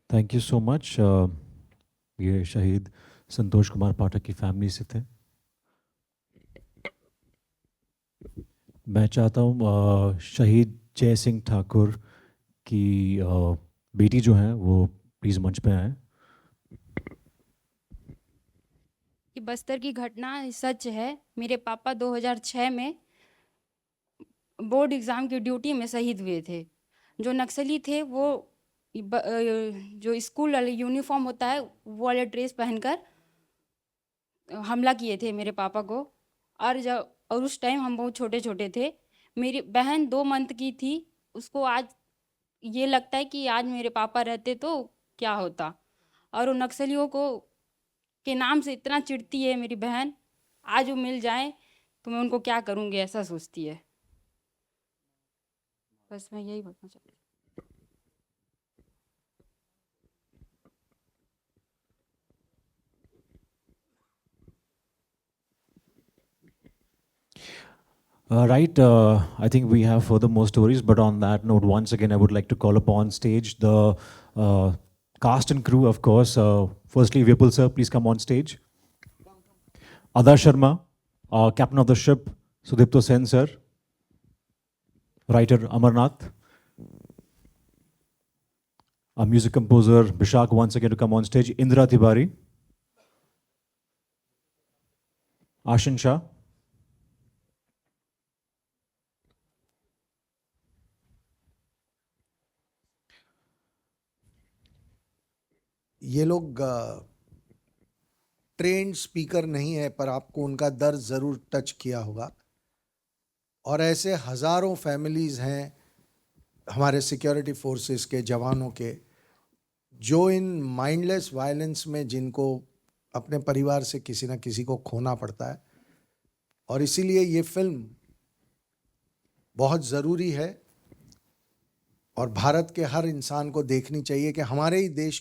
Speaker 1: Thank you so much. ये शहीद संतोष कुमार पाठक की फैमिली से थे। मैं चाहता हूँ शहीद जय सिंह ठाकुर की बेटी जो है वो प्लीज़ मंच पे आए।
Speaker 10: कि बस्तर की घटना सच है। मेरे पापा 2006 में बोर्ड एग्ज़ाम की ड्यूटी में शहीद हुए थे। जो नक्सली थे वो जो स्कूल वाले यूनिफॉर्म होता है वो वाले ड्रेस पहनकर हमला किए थे मेरे पापा को। और उस टाइम हम बहुत छोटे छोटे थे। मेरी बहन 2 मंथ की थी। उसको आज ये लगता है कि आज मेरे पापा रहते तो क्या होता। और उन नक्सलियों को के नाम से इतना चिढ़ती है मेरी बहन, आज वो मिल जाए तो मैं उनको क्या करूँगी ऐसा सोचती है। बस मैं यही बताना चाहती हूँ।
Speaker 1: Right, I think we have further more stories, but on that note, once again, I would like to call upon stage the cast and crew, of course. Firstly, Vipul sir, please come on stage. Ada Sharma, captain of the ship, Sudipto Sen sir. Writer Amarnath. Our music composer Bishak once again to come on stage. Indra Tibari. Ashin Shah.
Speaker 2: ये लोग trend speaker नहीं है, पर आपको उनका दर्द ज़रूर touch किया होगा। और ऐसे हज़ारों फैमिलीज़ हैं हमारे सिक्योरिटी फोर्सेस के जवानों के, जो इन माइंडलेस वायलेंस में जिनको अपने परिवार से किसी ना किसी को खोना पड़ता है। और इसीलिए ये फिल्म बहुत ज़रूरी है और भारत के हर इंसान को देखनी चाहिए कि हमारे ही देश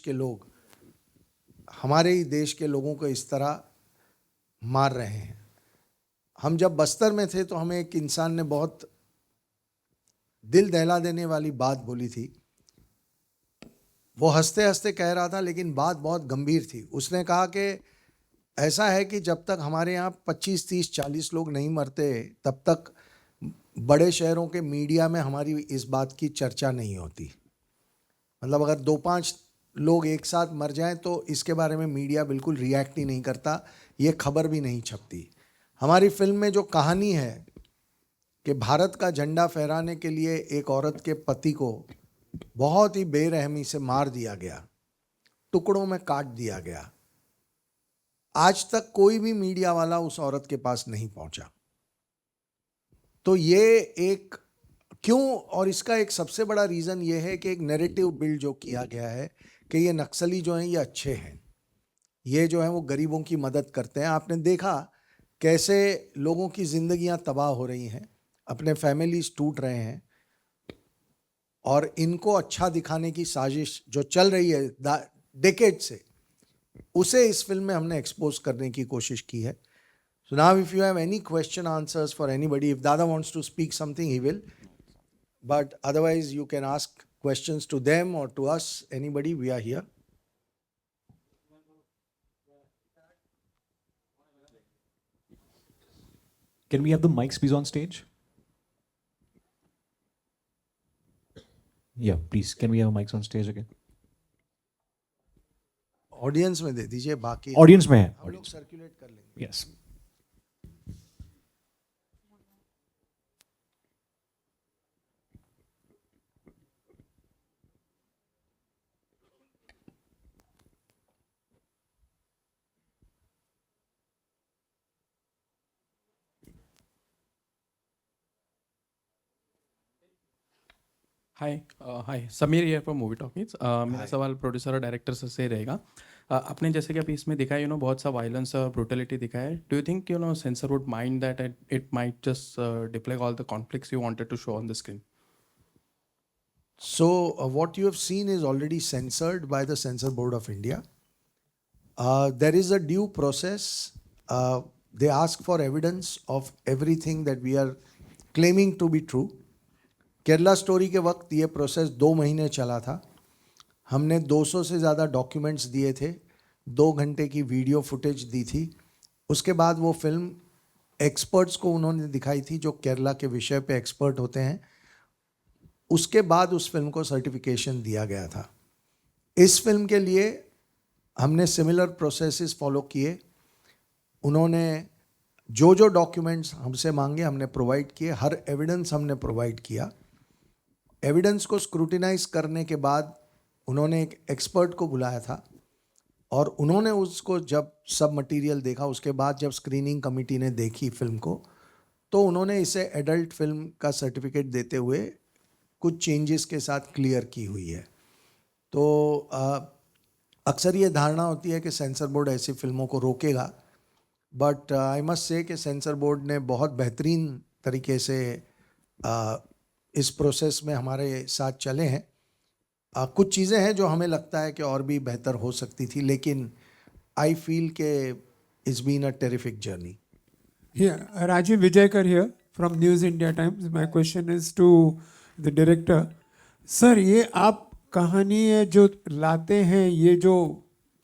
Speaker 2: के लोगों को इस तरह मार रहे हैं। हम जब बस्तर में थे तो हमें एक इंसान ने बहुत दिल दहला देने वाली बात बोली थी। वो हंसते हंसते कह रहा था, लेकिन बात बहुत गंभीर थी। उसने कहा कि ऐसा है कि जब तक हमारे यहाँ 25, 30, 40 लोग नहीं मरते, तब तक बड़े शहरों के मीडिया में हमारी इस बात की चर्चा नहीं होती। मतलब अगर 2-5 लोग एक साथ मर जाएं तो इसके बारे में मीडिया बिल्कुल रिएक्ट ही नहीं करता, ये खबर भी नहीं छपती। हमारी फिल्म में जो कहानी है कि भारत का झंडा फहराने के लिए एक औरत के पति को बहुत ही बेरहमी से मार दिया गया, टुकड़ों में काट दिया गया। आज तक कोई भी मीडिया वाला उस औरत के पास नहीं पहुंचा। तो ये एक क्यों, और इसका एक सबसे बड़ा रीज़न ये है कि एक नैरेटिव बिल्ड जो किया गया है कि ये नक्सली जो हैं ये अच्छे हैं, ये जो हैं वो गरीबों की मदद करते हैं। आपने देखा कैसे लोगों की ज़िंदगियां तबाह हो रही हैं, अपने फैमिलीज टूट रहे हैं, और इनको अच्छा दिखाने की साजिश जो चल रही है डेकेड से, उसे इस फिल्म में हमने एक्सपोज करने की कोशिश की है। So now if you have any question answers for anybody, if दादा wants to speak something he will, but otherwise you can ask questions to them or to us, anybody, we are here.
Speaker 1: Can we have the mics please on stage? Yeah, please. Can we have mics on stage again?
Speaker 2: Audience में दे दीजिए, बाकी
Speaker 1: Audience में है.
Speaker 2: हम लोग circulate कर लेंगे।
Speaker 1: Yes.
Speaker 11: Hi Sameer here from movie talkies. मेरा सवाल प्रोड्यूसर और डायरेक्टर से रहेगा। आपने जैसे कि अभी इसमें दिखाया बहुत सा वायलेंस और ब्रूटलिटी दिखाया है। Do you think censor would mind that it might just display all the conflicts you wanted to show on the screen?
Speaker 2: So what you have seen is already censored by the Censor Board of India. There is a due process. They ask for evidence of everything that we are claiming to be true. Kerala story के वक्त ये process 2 महीने चला था। हमने 200 से ज़्यादा documents दिए थे, 2 घंटे की वीडियो फुटेज दी थी। उसके बाद वो फिल्म एक्सपर्ट्स को उन्होंने दिखाई थी जो केरला के विषय पे एक्सपर्ट होते हैं। उसके बाद उस फिल्म को सर्टिफिकेशन दिया गया था। इस फिल्म के लिए हमने सिमिलर प्रोसेसेस फॉलो किए। उन्होंने जो जो डॉक्यूमेंट्स हमसे मांगे हमने प्रोवाइड किए, हर एविडेंस हमने प्रोवाइड किया। एविडेंस को स्क्रूटिनाइज करने के बाद उन्होंने एक एक्सपर्ट को बुलाया था और उन्होंने उसको जब सब मटेरियल देखा, उसके बाद जब स्क्रीनिंग कमेटी ने देखी फिल्म को, तो उन्होंने इसे एडल्ट फिल्म का सर्टिफिकेट देते हुए कुछ चेंजेस के साथ क्लियर की हुई है। तो अक्सर ये धारणा होती है कि सेंसर बोर्ड ऐसी फिल्मों को रोकेगा, बट आई मस्ट से कि सेंसर बोर्ड ने बहुत बेहतरीन तरीके से इस प्रोसेस में हमारे साथ चले हैं। कुछ चीज़ें हैं जो हमें लगता है कि और भी बेहतर हो सकती थी, लेकिन आई फील के it's been a terrific journey.
Speaker 12: Rajiv Vijayakar here from News India Times. My question is to the director. Sir, ये आप कहानी है जो लाते हैं, ये जो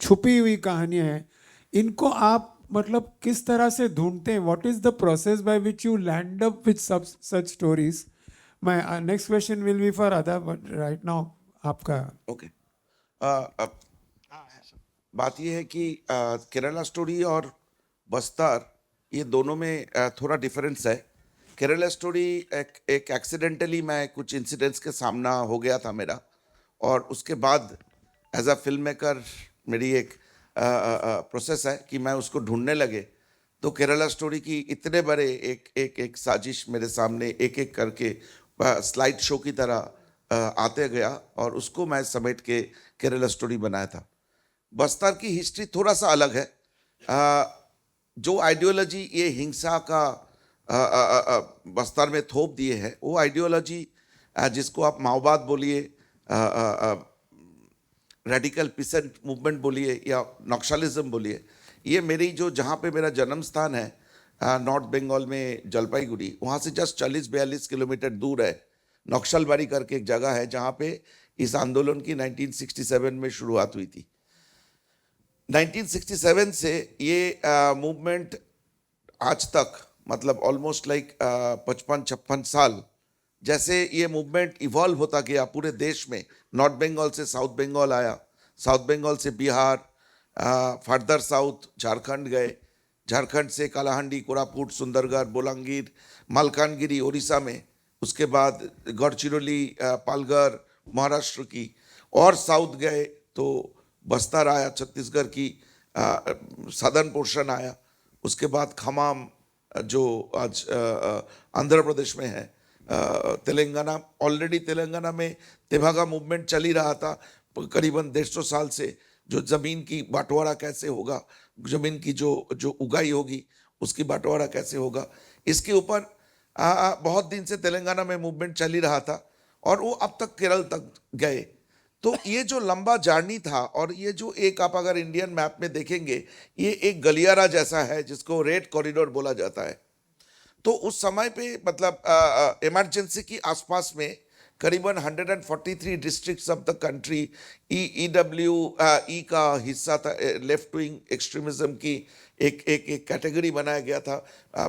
Speaker 12: छुपी हुई कहानियां हैं, इनको आप मतलब किस तरह से ढूंढते हैं? What is the process by which you land up with such stories? My next question will be for other, but right now आपका।
Speaker 3: ओके। बात यह है कि केरला स्टोरी और बस्तर, ये दोनों में थोड़ा डिफरेंस है। केरला स्टोरी एक एक्सीडेंटली मैं कुछ इंसिडेंट्स के सामना हो गया था मेरा, और उसके बाद एज अ फिल्म मेकर मेरी एक प्रोसेस है कि मैं उसको ढूंढने लगे। तो केरला स्टोरी की इतने बड़े एक साजिश मेरे सामने एक एक करके स्लाइड शो की तरह आते गया, और उसको मैं समेट के केरला स्टोरी बनाया था। बस्तर की हिस्ट्री थोड़ा सा अलग है। जो आइडियोलॉजी ये हिंसा का बस्तर में थोप दिए है, वो आइडियोलॉजी जिसको आप माओवाद बोलिए, रेडिकल पीसेंट मूवमेंट बोलिए, या नक्सलिज्म बोलिए, ये मेरी जो जहाँ पे मेरा जन्म स्थान है नॉर्थ बंगाल में जलपाईगुड़ी, वहाँ से जस्ट 40-42 किलोमीटर दूर है नक्सलबाड़ी करके एक जगह है, जहाँ पे इस आंदोलन की 1967 में शुरुआत हुई थी। 1967 से ये मूवमेंट आज तक, मतलब ऑलमोस्ट लाइक 55-56 साल, जैसे ये मूवमेंट इवॉल्व होता गया पूरे देश में। नॉर्थ बंगाल से साउथ बंगाल आया, साउथ बंगाल से बिहार, फर्दर साउथ झारखंड गए, झारखंड से कालाहांडी, कोरापुट, सुंदरगढ़, बोलांगीर, मालकानगिरी उड़ीसा में, उसके बाद गढ़चिरौली, पालघर महाराष्ट्र की, और साउथ गए तो बस्तर आया, छत्तीसगढ़ की सदर्न पोर्शन आया, उसके बाद खमाम जो आज आंध्र प्रदेश में है, तेलंगाना, ऑलरेडी तेलंगाना में तेभागा मूवमेंट चल ही रहा था करीबन 150 साल से। जो ज़मीन की बंटवारा कैसे होगा, ज़मीन की जो उगाई होगी उसकी बंटवारा कैसे होगा, इसके ऊपर बहुत दिन से तेलंगाना में मूवमेंट चल ही रहा था, और वो अब तक केरल तक गए। तो ये जो लंबा जर्नी था, और ये जो एक आप अगर इंडियन मैप में देखेंगे, ये एक गलियारा जैसा है जिसको रेड कॉरिडोर बोला जाता है। तो उस समय पे मतलब इमरजेंसी की आसपास में करीबन 143 districts of the country EWE का हिस्सा था, लेफ्ट विंग एक्सट्रीमिज्म की एक कैटेगरी बनाया गया था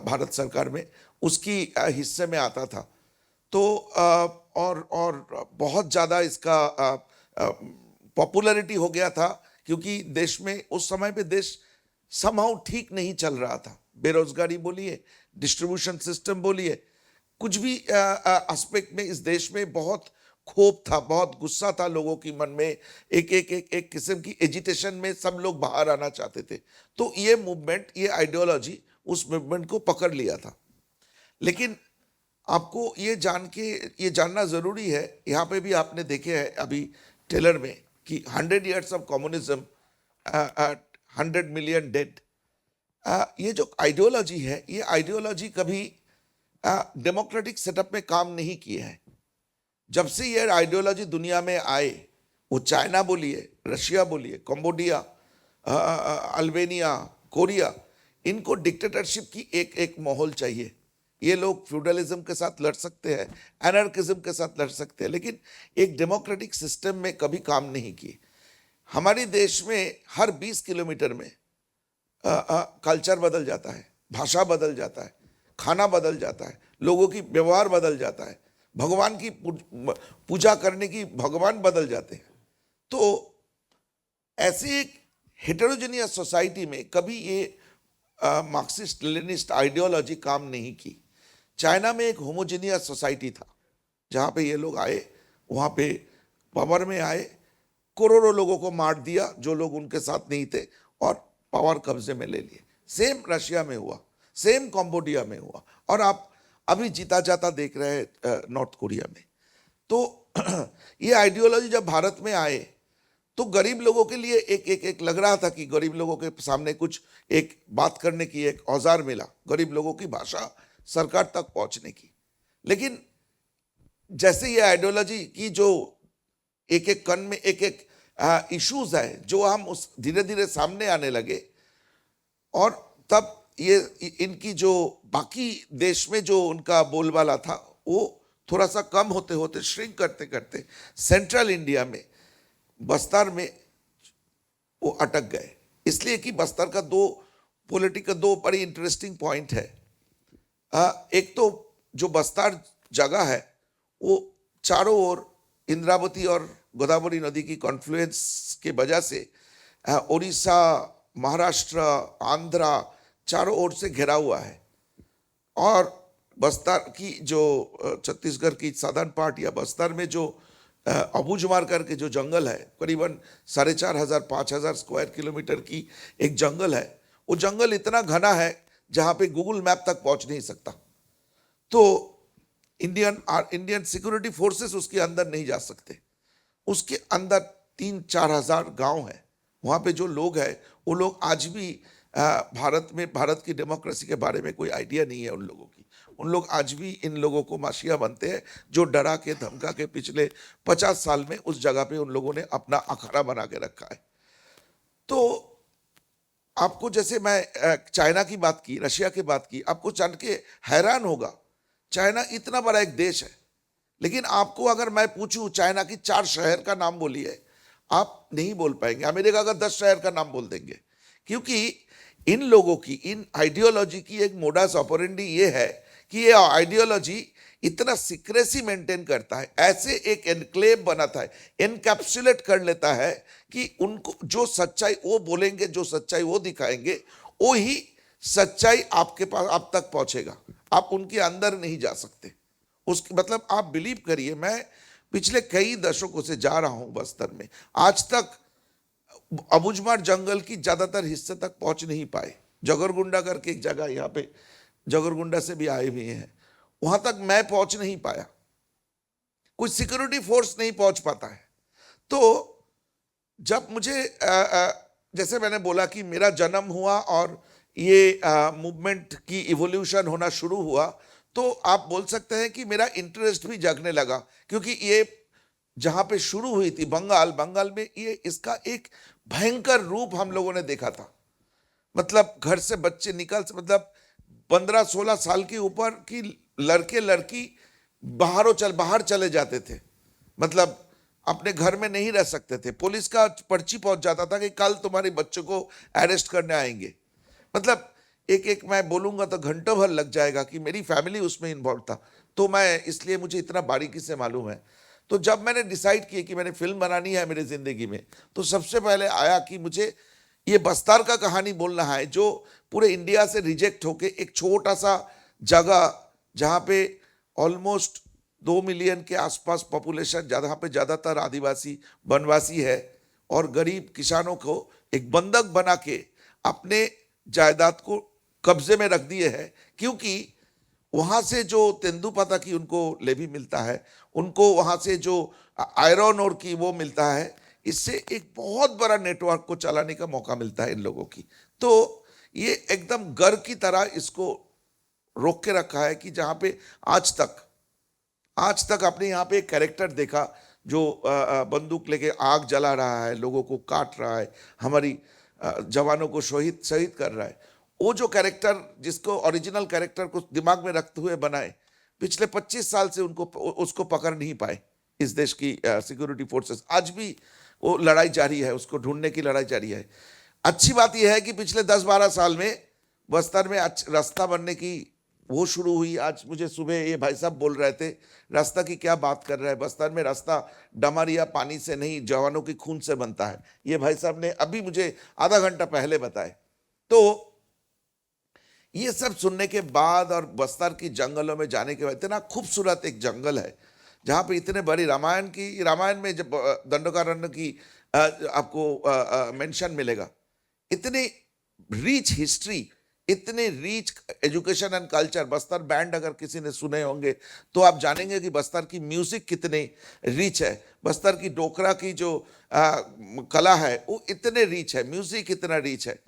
Speaker 3: भारत सरकार में, उसकी हिस्से में आता था। तो और बहुत ज़्यादा इसका पॉपुलैरिटी हो गया था, क्योंकि देश में उस समय पे देश समहाउ ठीक नहीं चल रहा था। बेरोजगारी बोलिए, डिस्ट्रीब्यूशन सिस्टम बोलिए, कुछ भी एस्पेक्ट में इस देश में बहुत क्षोभ था, बहुत गुस्सा था लोगों की मन में, एक किस्म की एजिटेशन में सब लोग बाहर आना चाहते थे। तो ये मूवमेंट, ये आइडियोलॉजी उस मूवमेंट को पकड़ लिया था। लेकिन आपको ये जानना ज़रूरी है, यहाँ पे भी आपने देखे है अभी ट्रेलर में कि 100 years of communism, 100 million dead. ये जो आइडियोलॉजी है, ये आइडियोलॉजी कभी डेमोक्रेटिक सेटअप में काम नहीं किए हैं। जब से ये आइडियोलॉजी दुनिया में आए, वो चाइना बोलिए, रशिया बोलिए, कंबोडिया, अल्बानिया, कोरिया, इनको डिक्टेटरशिप की एक माहौल चाहिए। ये लोग फ्यूडलिज्म के साथ लड़ सकते हैं, एनार्किज्म के साथ लड़ सकते हैं, लेकिन एक डेमोक्रेटिक सिस्टम में कभी काम नहीं किए। हमारे देश में हर 20 किलोमीटर में कल्चर बदल जाता है, भाषा बदल जाता है, खाना बदल जाता है, लोगों की व्यवहार बदल जाता है, भगवान की पूजा करने की भगवान बदल जाते हैं। तो ऐसे एक हेटेरोजेनियस सोसाइटी में कभी ये मार्क्सिस्ट लेनिनिस्ट आइडियोलॉजी काम नहीं की। चाइना में एक होमोजेनियस सोसाइटी था, जहाँ पे ये लोग आए, वहाँ पे पावर में आए, करोड़ों लोगों को मार दिया जो लोग उनके साथ नहीं थे, और पावर कब्जे में ले लिए। सेम रशिया में हुआ, सेम कंबोडिया में हुआ, और आप अभी जीता जाता देख रहे हैं नॉर्थ कोरिया में। तो ये आइडियोलॉजी जब भारत में आए तो गरीब लोगों के लिए एक लग रहा था कि गरीब लोगों के सामने कुछ एक बात करने की एक औजार मिला, गरीब लोगों की भाषा सरकार तक पहुंचने की। लेकिन जैसे ये आइडियोलॉजी की जो एक कण में एक इश्यूज है, जो हम उस धीरे धीरे सामने आने लगे, और तब ये इनकी जो बाकी देश में जो उनका बोलबाला था, वो थोड़ा सा कम होते होते, श्रिंक करते करते सेंट्रल इंडिया में बस्तर में वो अटक गए, इसलिए कि बस्तर का दो बड़ी इंटरेस्टिंग पॉइंट है। एक तो जो बस्तर जगह है वो चारों ओर इंद्रावती और गोदावरी नदी की कॉन्फ्लुएंस के वजह से उड़ीसा, महाराष्ट्र, आंध्रा चारों ओर से घिरा हुआ है। और बस्तर की जो छत्तीसगढ़ की साधन पार्ट या बस्तर में जो अबूझमार करके जो जंगल है, करीबन 4,500-5,000 स्क्वायर किलोमीटर की एक जंगल है। वो जंगल इतना घना है जहाँ पे गूगल मैप तक पहुँच नहीं सकता। तो इंडियन सिक्योरिटी फोर्सेस उसके अंदर नहीं जा सकते। उसके अंदर 3-4 हज़ार गाँव हैं। वहाँ पे जो लोग हैं वो लोग आज भी भारत की डेमोक्रेसी के बारे में कोई आइडिया नहीं है उन लोगों की। उन लोग आज भी इन लोगों को माशिया बनते हैं, जो डरा के धमका के पिछले 50 साल में उस जगह पे उन लोगों ने अपना अखाड़ा बना के रखा है। तो आपको, जैसे मैं चाइना की बात की, रशिया की बात की, आपको जान के हैरान होगा, चाइना इतना बड़ा एक देश है, लेकिन आपको अगर मैं पूछूं चाइना की 4 शहर का नाम बोलिए, आप नहीं बोल पाएंगे। अमेरिका का 10 शहर का नाम बोल देंगे, क्योंकि इन लोगों की, इन आइडियोलॉजी की एक मोडास ऑपरेंडी ये है कि ये आइडियोलॉजी इतना सीक्रेसी मेंटेन करता है, ऐसे एक एनक्लेव बनाता है, एनकैप्सुलेट कर लेता है कि उनको जो सच्चाई वो बोलेंगे, जो सच्चाई वो दिखाएंगे, वो ही सच्चाई आपके पास, आप तक पहुंचेगा। आप उनके अंदर नहीं जा सकते। उसके मतलब आप बिलीव करिए, मैं पिछले कई दशकों से जा रहा हूं बस्तर में, आज तक अबूझमार जंगल की ज्यादातर हिस्से तक पहुंच नहीं पाए। जगरगुंडा करके एक जगह, यहाँ पे जगरगुंडा से भी आए हुए हैं, वहां तक मैं पहुंच नहीं पाया। कोई सिक्योरिटी फोर्स नहीं पहुंच पाता है। तो जब मुझे जैसे मैंने बोला कि मेरा जन्म हुआ और ये मूवमेंट की इवोल्यूशन होना शुरू हुआ, तो आप बोल सकते हैं कि मेरा इंटरेस्ट भी जगने लगा, क्योंकि ये जहां पे शुरू हुई थी बंगाल में, ये इसका एक भयंकर रूप हम लोगों ने देखा था। मतलब घर से बच्चे मतलब 15-16 साल के ऊपर की लड़के लड़की बाहर चले जाते थे, मतलब अपने घर में नहीं रह सकते थे। पुलिस का पर्ची पहुंच जाता था कि कल तुम्हारे बच्चों को अरेस्ट करने आएंगे। मतलब एक मैं बोलूंगा तो घंटों भर लग जाएगा कि मेरी फैमिली उसमें इन्वॉल्व था। तो मैं, इसलिए मुझे इतना बारीकी से मालूम है। तो जब मैंने डिसाइड किया कि मैंने फिल्म बनानी है मेरी जिंदगी में, तो सबसे पहले आया कि मुझे ये बस्तर का कहानी बोलना है, जो पूरे इंडिया से रिजेक्ट होके एक छोटा सा जगह जहाँ पे ऑलमोस्ट 2 मिलियन के आसपास पॉपुलेशन, जहाँ पे ज़्यादातर आदिवासी वनवासी है, और गरीब किसानों को एक बंधक बना के अपने जायदाद को कब्जे में रख दिए है। क्योंकि वहाँ से जो तेंदुपत्ता की उनको लेवी मिलता है, उनको वहाँ से जो आयरन और की वो मिलता है, इससे एक बहुत बड़ा नेटवर्क को चलाने का मौका मिलता है इन लोगों की। तो ये एकदम घर की तरह इसको रोक के रखा है कि जहाँ पे आज तक आपने यहाँ पे एक कैरेक्टर देखा जो बंदूक लेके आग जला रहा है, लोगों को काट रहा है, हमारी जवानों को शहीद कर रहा है। वो जो कैरेक्टर, जिसको ओरिजिनल कैरेक्टर को दिमाग में रखते हुए बनाए, पिछले 25 साल से उसको पकड़ नहीं पाए इस देश की सिक्योरिटी फोर्सेस। आज भी वो लड़ाई जारी है, उसको ढूंढने की लड़ाई जारी है। अच्छी बात यह है कि पिछले 10-12 साल में बस्तर में रास्ता बनने की वो शुरू हुई। आज मुझे सुबह ये भाई साहब बोल रहे थे, रास्ता की क्या बात कर रहे हैं, बस्तर में रास्ता डमर या पानी से नहीं, जवानों के खून से बनता है। ये भाई साहब ने अभी मुझे आधा घंटा पहले बताए। तो ये सब सुनने के बाद और बस्तर की जंगलों में जाने के बाद, इतना खूबसूरत एक जंगल है जहाँ पे इतने बड़ी रामायण में जब दंडकारण्य की आपको मेंशन मिलेगा, इतनी रीच हिस्ट्री, इतने reach education and culture. Bastar band अगर किसी ने सुने होंगे तो आप जानेंगे कि बस्तर की म्यूजिक कितने रीच है, बस्तर की डोकरा की जो कला है वो इतने रीच है, म्यूजिक इतना रीच है।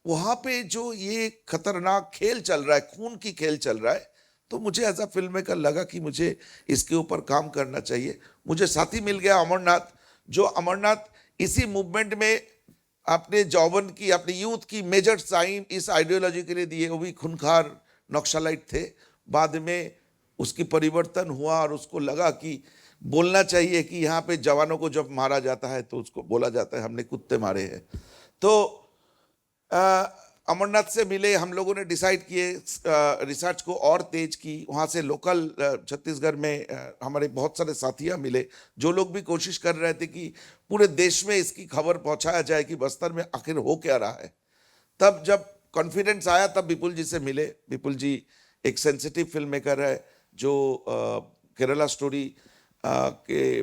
Speaker 3: वहाँ पे जो ये खतरनाक खेल चल रहा है, खून की खेल चल रहा है, तो मुझे एज अ फिल्म मेकर लगा कि मुझे इसके ऊपर काम करना चाहिए। मुझे साथी मिल गया अमरनाथ, जो अमरनाथ इसी मूवमेंट में अपने जौवन की, अपनी यूथ की मेजर साइन इस आइडियोलॉजी के लिए दिए। वो भी खूंखार नक्सलाइट थे। बाद में उसकी परिवर्तन हुआ और उसको लगा कि बोलना चाहिए कि यहाँ पे जवानों को जब मारा जाता है तो उसको बोला जाता है हमने कुत्ते मारे हैं। तो अमरनाथ से मिले, हम लोगों ने डिसाइड किए, रिसर्च को और तेज की। वहाँ से लोकल छत्तीसगढ़ में हमारे बहुत सारे साथियाँ मिले जो लोग भी कोशिश कर रहे थे कि पूरे देश में इसकी खबर पहुँचाया जाए कि बस्तर में आखिर हो क्या रहा है। तब जब कॉन्फिडेंस आया तब विपुल जी से मिले। विपुल जी एक सेंसिटिव फिल्म मेकर है जो केरला स्टोरी के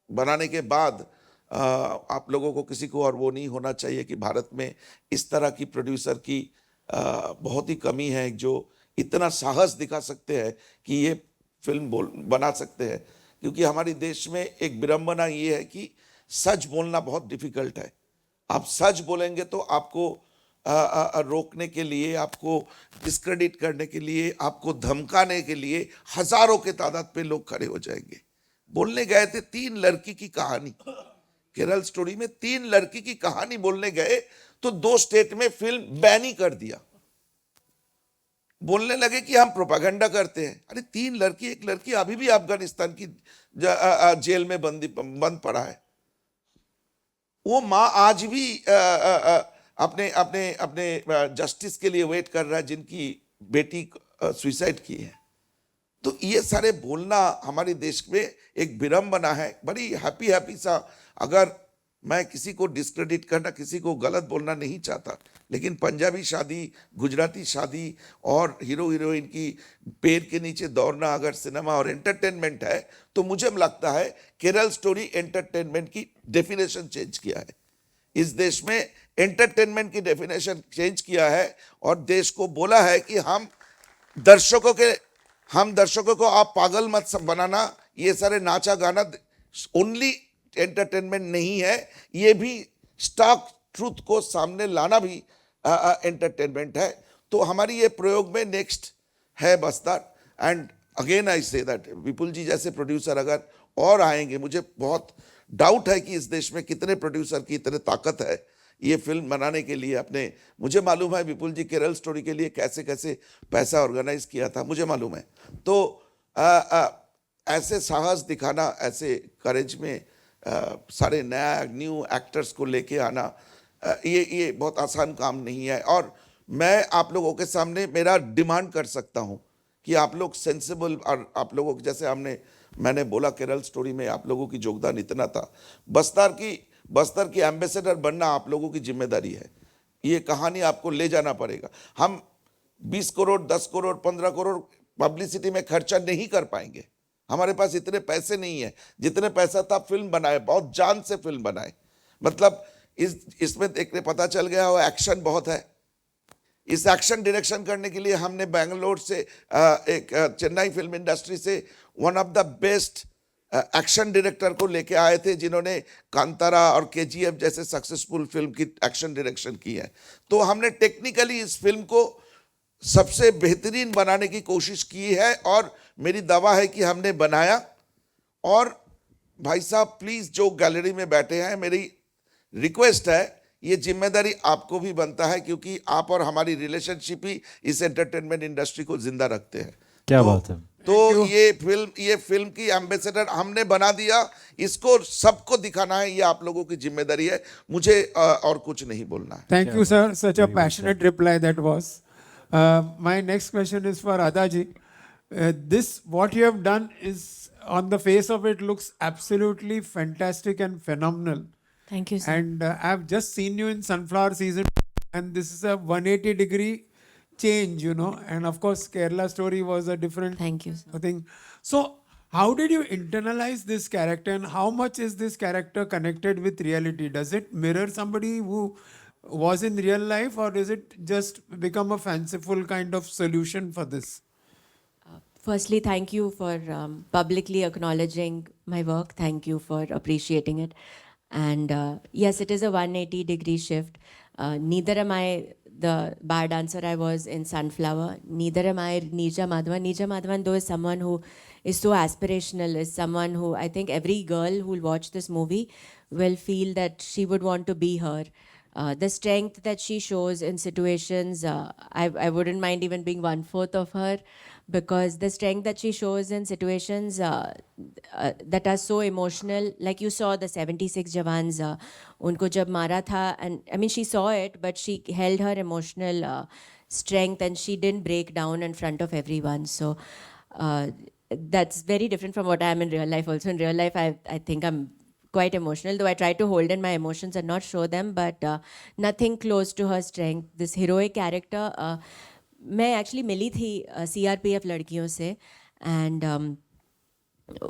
Speaker 3: बनाने के बाद आप लोगों को किसी को और वो नहीं होना चाहिए कि भारत में इस तरह की प्रोड्यूसर की बहुत ही कमी है जो इतना साहस दिखा सकते हैं कि ये फिल्म बना सकते हैं। क्योंकि हमारे देश में एक विडंबना ये है कि सच बोलना बहुत डिफिकल्ट है। आप सच बोलेंगे तो आपको रोकने के लिए, आपको डिस्क्रेडिट करने के लिए, आपको धमकाने के लिए हजारों के तादाद पे लोग खड़े हो जाएंगे। बोलने गए थे 3 लड़की की कहानी, केरल स्टोरी में 3 लड़की की कहानी बोलने गए तो 2 स्टेट में फिल्म बैन ही कर दिया। बोलने लगे कि हम प्रोपागेंडा करते हैं। अरे 3 लड़की, एक लड़की अभी भी अफगानिस्तान की जेल में बंद पड़ा है। वो माँ आज भी अपने अपने अपने जस्टिस के लिए वेट कर रहा है जिनकी बेटी सुसाइड की है। तो ये सारे बोलना हमारे देश में एक विडंबना है। बड़ी हैप्पी सा, अगर मैं किसी को डिस्क्रेडिट करना, किसी को गलत बोलना नहीं चाहता, लेकिन पंजाबी शादी, गुजराती शादी और हीरो हीरोइन की पैर के नीचे दौड़ना अगर सिनेमा और एंटरटेनमेंट है तो मुझे लगता है केरल स्टोरी एंटरटेनमेंट की डेफिनेशन चेंज किया है। इस देश में एंटरटेनमेंट की डेफिनेशन चेंज किया है और देश को बोला है कि हम दर्शकों को आप पागल मत बनाना। ये सारे नाचा गाना ओनली एंटरटेनमेंट नहीं है, ये भी स्टॉक ट्रूथ को सामने लाना भी एंटरटेनमेंट है। तो हमारी ये प्रयोग में नेक्स्ट है Bastar. And again I say that विपुल जी जैसे प्रोड्यूसर अगर और आएंगे, मुझे बहुत डाउट है कि इस देश में कितने प्रोड्यूसर की इतने ताकत है ये फिल्म बनाने के लिए। अपने मुझे मालूम है विपुल जी केरल स्टोरी के लिए कैसे कैसे पैसा ऑर्गेनाइज किया था, मुझे मालूम है। तो ऐसे साहस दिखाना, ऐसे करेज में सारे न्यू एक्टर्स को लेके आना, ये बहुत आसान काम नहीं है। और मैं आप लोगों के सामने मेरा डिमांड कर सकता हूँ कि आप लोग सेंसिबल, और आप लोगों के जैसे मैंने बोला केरल स्टोरी में आप लोगों की योगदान इतना था। बस्तर की एम्बेसडर बनना आप लोगों की जिम्मेदारी है। ये कहानी आपको ले जाना पड़ेगा। हम 20 करोड़, 10 करोड़, 15 करोड़ पब्लिसिटी में खर्चा नहीं कर पाएंगे। हमारे पास इतने पैसे नहीं है। जितने पैसा था फिल्म बनाए, बहुत जान से फिल्म बनाए। मतलब इसमें देखने पता चल गया हो एक्शन बहुत है। इस एक्शन डायरेक्शन करने के लिए हमने बेंगलोर से एक चेन्नई फिल्म इंडस्ट्री से one of the best action director को लेके आए थे जिन्होंने कांतारा और केजीएफ जैसे सक्सेसफुल फिल्म की एक्शन डायरेक्शन की है। तो हमने टेक्निकली इस फिल्म को सबसे बेहतरीन बनाने की कोशिश की है और मेरी दावा है कि हमने बनाया। और भाई साहब प्लीज जो गैलरी में बैठे हैं, मेरी रिक्वेस्ट है, ये जिम्मेदारी आपको भी बनता है क्योंकि आप और हमारी रिलेशनशिप ही इस एंटरटेनमेंट इंडस्ट्री को जिंदा रखते हैं।
Speaker 1: क्या बात है।
Speaker 3: तो ये फिल्म की एम्बेसडर हमने बना दिया। इसको सबको दिखाना है, ये आप लोगों की जिम्मेदारी है। मुझे और कुछ नहीं बोलना है।
Speaker 12: Thank you, sir. Such a passionate reply that was. My next question is for Adaji. What you have done is, on the face of it, looks absolutely fantastic and phenomenal.
Speaker 4: Thank you, sir.
Speaker 12: And I've just seen you in Sunflower season, and this is a 180-degree change, and of course Kerala story was a different
Speaker 4: Thank you, sir.
Speaker 12: thing. So how did you internalize this character, and how much is this character connected with reality? Does it mirror somebody who was in real life, or does it just become a fanciful kind of solution for this?
Speaker 4: Firstly, thank you for publicly acknowledging my work. Thank you for appreciating it. And yes, it is a 180-degree shift. Neither am I the bar dancer I was in Sunflower. Neither am I Neeja Madhavan. Neeja Madhavan, though, is someone who is so aspirational, is someone who I think every girl who will watch this movie will feel that she would want to be her. the strength that she shows in situations, I wouldn't mind even being 1/4 of her, because the strength that she shows in situations that are so emotional, like you saw the 76 Jawans, unko jab mara tha, and I mean she saw it, but she held her emotional strength and she didn't break down in front of everyone. So that's very different from what I am in real life. Also in real life, I think I'm quite emotional, though I try to hold in my emotions and not show them, but nothing close to her strength. This heroic character, मैं actually मिली थी CRPF लड़कियों से, and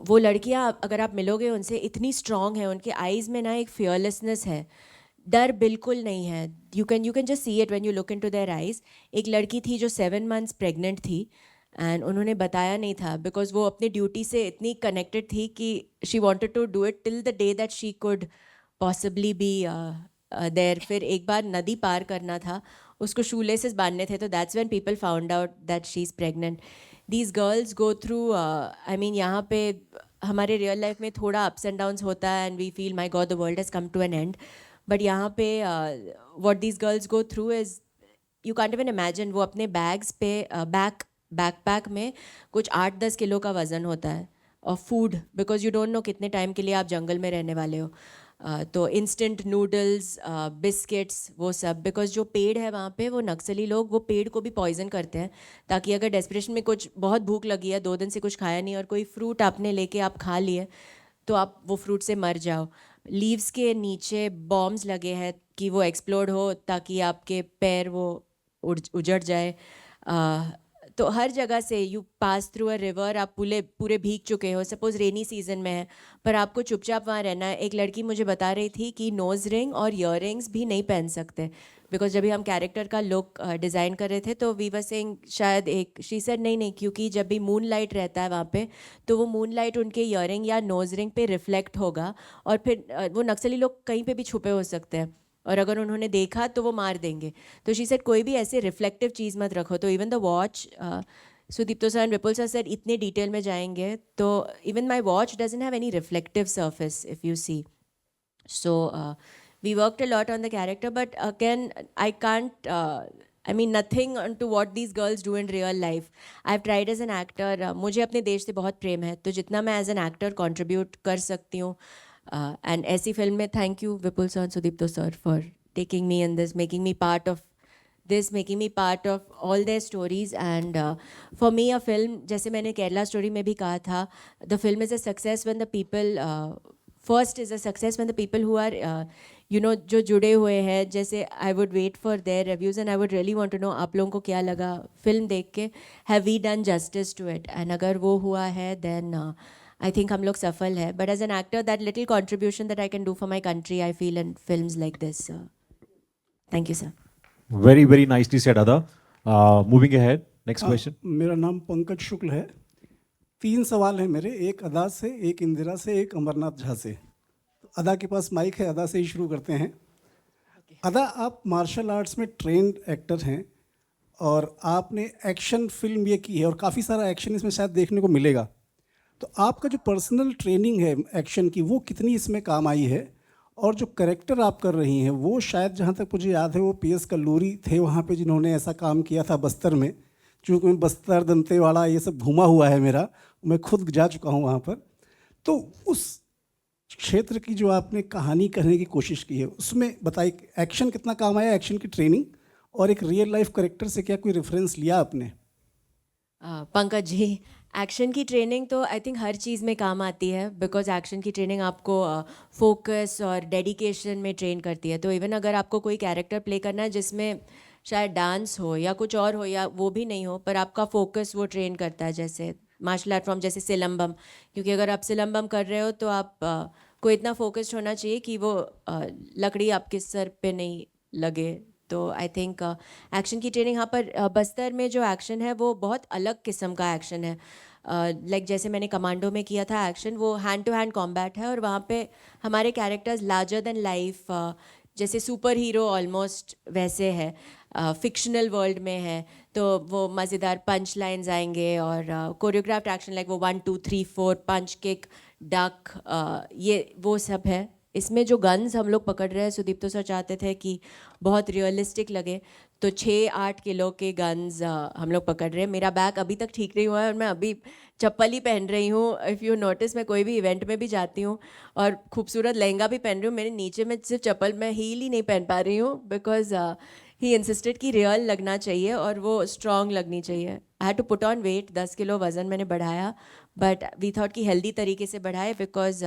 Speaker 4: वो लड़कियां अगर आप मिलोगे उनसे इतनी स्ट्रॉन्ग है, उनके आईज़ में ना एक फियरलेसनेस है, डर बिल्कुल नहीं है. You can just see it when you look into their eyes. एक लड़की थी जो 7 months प्रेग्नेंट थी, एंड उन्होंने बताया नहीं था बिकॉज वो अपनी ड्यूटी से इतनी कनेक्टेड थी कि she wanted to do it till the day that she could possibly be there. फिर एक बार नदी पार करना था, उसको शूलेसेस बांधने थे, तो that's when people found out that she is pregnant. These girls go through, I mean यहाँ पे हमारे रियल लाइफ में थोड़ा अप्स एंड डाउन्स होता है and we feel my god the world has come to an end, but यहाँ पे what these girls go through is you can't even imagine. वो अपने बैग्स पे बैकपैक में कुछ 8-10 किलो का वज़न होता है और food, because you don't know कितने टाइम के लिए आप जंगल में रहने वाले हो. तो इंस्टेंट नूडल्स, बिस्किट्स, वो सब, बिकॉज जो पेड़ है वहाँ पे, वो नक्सली लोग वो पेड़ को भी पॉइजन करते हैं, ताकि अगर डेस्परेशन में कुछ बहुत भूख लगी है, 2 दिन से कुछ खाया नहीं और कोई फ्रूट आपने लेके आप खा लिए, तो आप वो फ्रूट से मर जाओ. लीव्स के नीचे बॉम्ब्स लगे हैं कि वो एक्सप्लोड हो, ताकि आपके पैर वो उजड़ जाए. तो हर जगह से you pass through a river, आप पूरे भीग चुके हो, सपोज रेनी सीजन में है, पर आपको चुपचाप वहाँ रहना है. एक लड़की मुझे बता रही थी कि नोज़ रिंग और ईयररिंग्स भी नहीं पहन सकते, बिकॉज जब भी हम कैरेक्टर का लुक डिज़ाइन कर रहे थे तो वी वर सेइंग शायद एक, शी सेड नहीं, क्योंकि जब भी मून लाइट रहता है वहाँ पे, तो वो मून लाइट उनके ईयररिंग या नोज़ रिंग पे रिफ्लेक्ट होगा, और फिर वो नक्सली लोग कहीं पे भी छुपे हो सकते हैं, और अगर उन्होंने देखा तो वो मार देंगे. तो शी सेड कोई भी ऐसे रिफ्लेक्टिव चीज़ मत रखो. तो even the watch, Sudipto sir and Vipul sir said इतने डिटेल में जाएंगे, तो even my watch doesn't have any reflective surface if you see. So we worked a lot on the character, but again I can't, I mean nothing to what these girls do in real life. I've tried as an actor. मुझे अपने देश से बहुत प्रेम है, तो जितना मैं as an actor contribute कर सकती हूँ, and ऐसी फिल्म में thank you Vipul sir, Sudipto sir for taking me in this, making me part of this, making me part of all their stories. And for me a film, जैसे मैंने Kerala story में भी कहा था, the film is a success when the people, first is a success when the people who are you know जो जुड़े हुए हैं, जैसे I would wait for their reviews and I would really want to know आप लोगों को क्या लगा फिल्म देख के, have we done justice to it, and अगर वो हुआ है then I think हम लोग सफल है. But as an actor, that little contribution that I can do for my country, I feel in films like this. Thank you, sir.
Speaker 1: Very, very nicely said, Ada. Moving ahead, next question.
Speaker 13: मेरा नाम पंकज शुक्ल है. 3 सवाल हैं मेरे, एक अदा से, एक इंदिरा से, एक अमरनाथ झा से. अदा के पास माइक है, अदा से ही शुरू करते हैं. अदा, आप मार्शल आर्ट्स में ट्रेंड एक्टर हैं और आपने एक्शन फिल्म ये की है और काफ़ी सारा एक्शन इसमें शायद देखने को मिलेगा. तो आपका जो पर्सनल ट्रेनिंग है एक्शन की, वो कितनी इसमें काम आई है? और जो करेक्टर आप कर रही हैं, वो शायद जहाँ तक मुझे याद है वो PS कल्लूरी थे वहाँ पे जिन्होंने ऐसा काम किया था बस्तर में. चूँकि मैं बस्तर, दंतेवाड़ा ये सब घूमा हुआ है मेरा, मैं खुद जा चुका हूँ वहाँ पर. तो उस क्षेत्र की जो आपने कहानी कहने की कोशिश की है, उसमें बताइए एक्शन कितना काम आया, एक्शन की ट्रेनिंग, और एक रियल लाइफ करेक्टर से क्या कोई रेफरेंस लिया आपने?
Speaker 4: पंकज जी, एक्शन की ट्रेनिंग तो आई थिंक हर चीज़ में काम आती है, बिकॉज एक्शन की ट्रेनिंग आपको फोकस और डेडिकेशन में ट्रेन करती है. तो इवन अगर आपको कोई कैरेक्टर प्ले करना है जिसमें शायद डांस हो या कुछ और हो या वो भी नहीं हो, पर आपका फोकस वो ट्रेन करता है. जैसे मार्शल आर्ट फॉर्म जैसे सिलम्बम, क्योंकि अगर आप सिलम्बम कर रहे हो तो आप को इतना फोकस्ड होना चाहिए कि वो लकड़ी आपके सर पे नहीं लगे. तो आई थिंक एक्शन की ट्रेनिंग यहाँ पर बस्तर में जो एक्शन है वो बहुत अलग किस्म का एक्शन है. लाइक जैसे मैंने कमांडो में किया था एक्शन, वो हैंड टू हैंड कॉम्बैट है और वहाँ पे हमारे कैरेक्टर्स लार्जर देन लाइफ, जैसे सुपर हीरो ऑलमोस्ट वैसे है, फिक्शनल वर्ल्ड में है. तो वो मज़ेदार पंच लाइन्स आएंगे और कोरियोग्राफ्ड एक्शन लाइक वो 1 2 3 4 पंच, किक, डक, ये वो सब है इसमें जो गन्स हम लोग पकड़ रहे हैं, सुदीप्तो सर चाहते थे कि बहुत रियलिस्टिक लगे, तो 6-8 किलो के गन्स हम लोग पकड़ रहे हैं। मेरा बैग अभी तक ठीक नहीं हुआ है और मैं अभी चप्पल ही पहन रही हूँ। इफ़ यू नोटिस, मैं कोई भी इवेंट में भी जाती हूँ और खूबसूरत लहंगा भी पहन रही हूँ, मेरे नीचे में सिर्फ चप्पल, मैं हील ही नहीं पहन पा रही हूँ, बिकॉज ही इंसिस्टेड कि रियल लगना चाहिए और वो स्ट्रॉन्ग लगनी चाहिए। I had to put on weight, 10 kilo वज़न मैंने बढ़ाया, बट वी थॉट कि हेल्दी तरीके से बढ़ाए, बिकॉज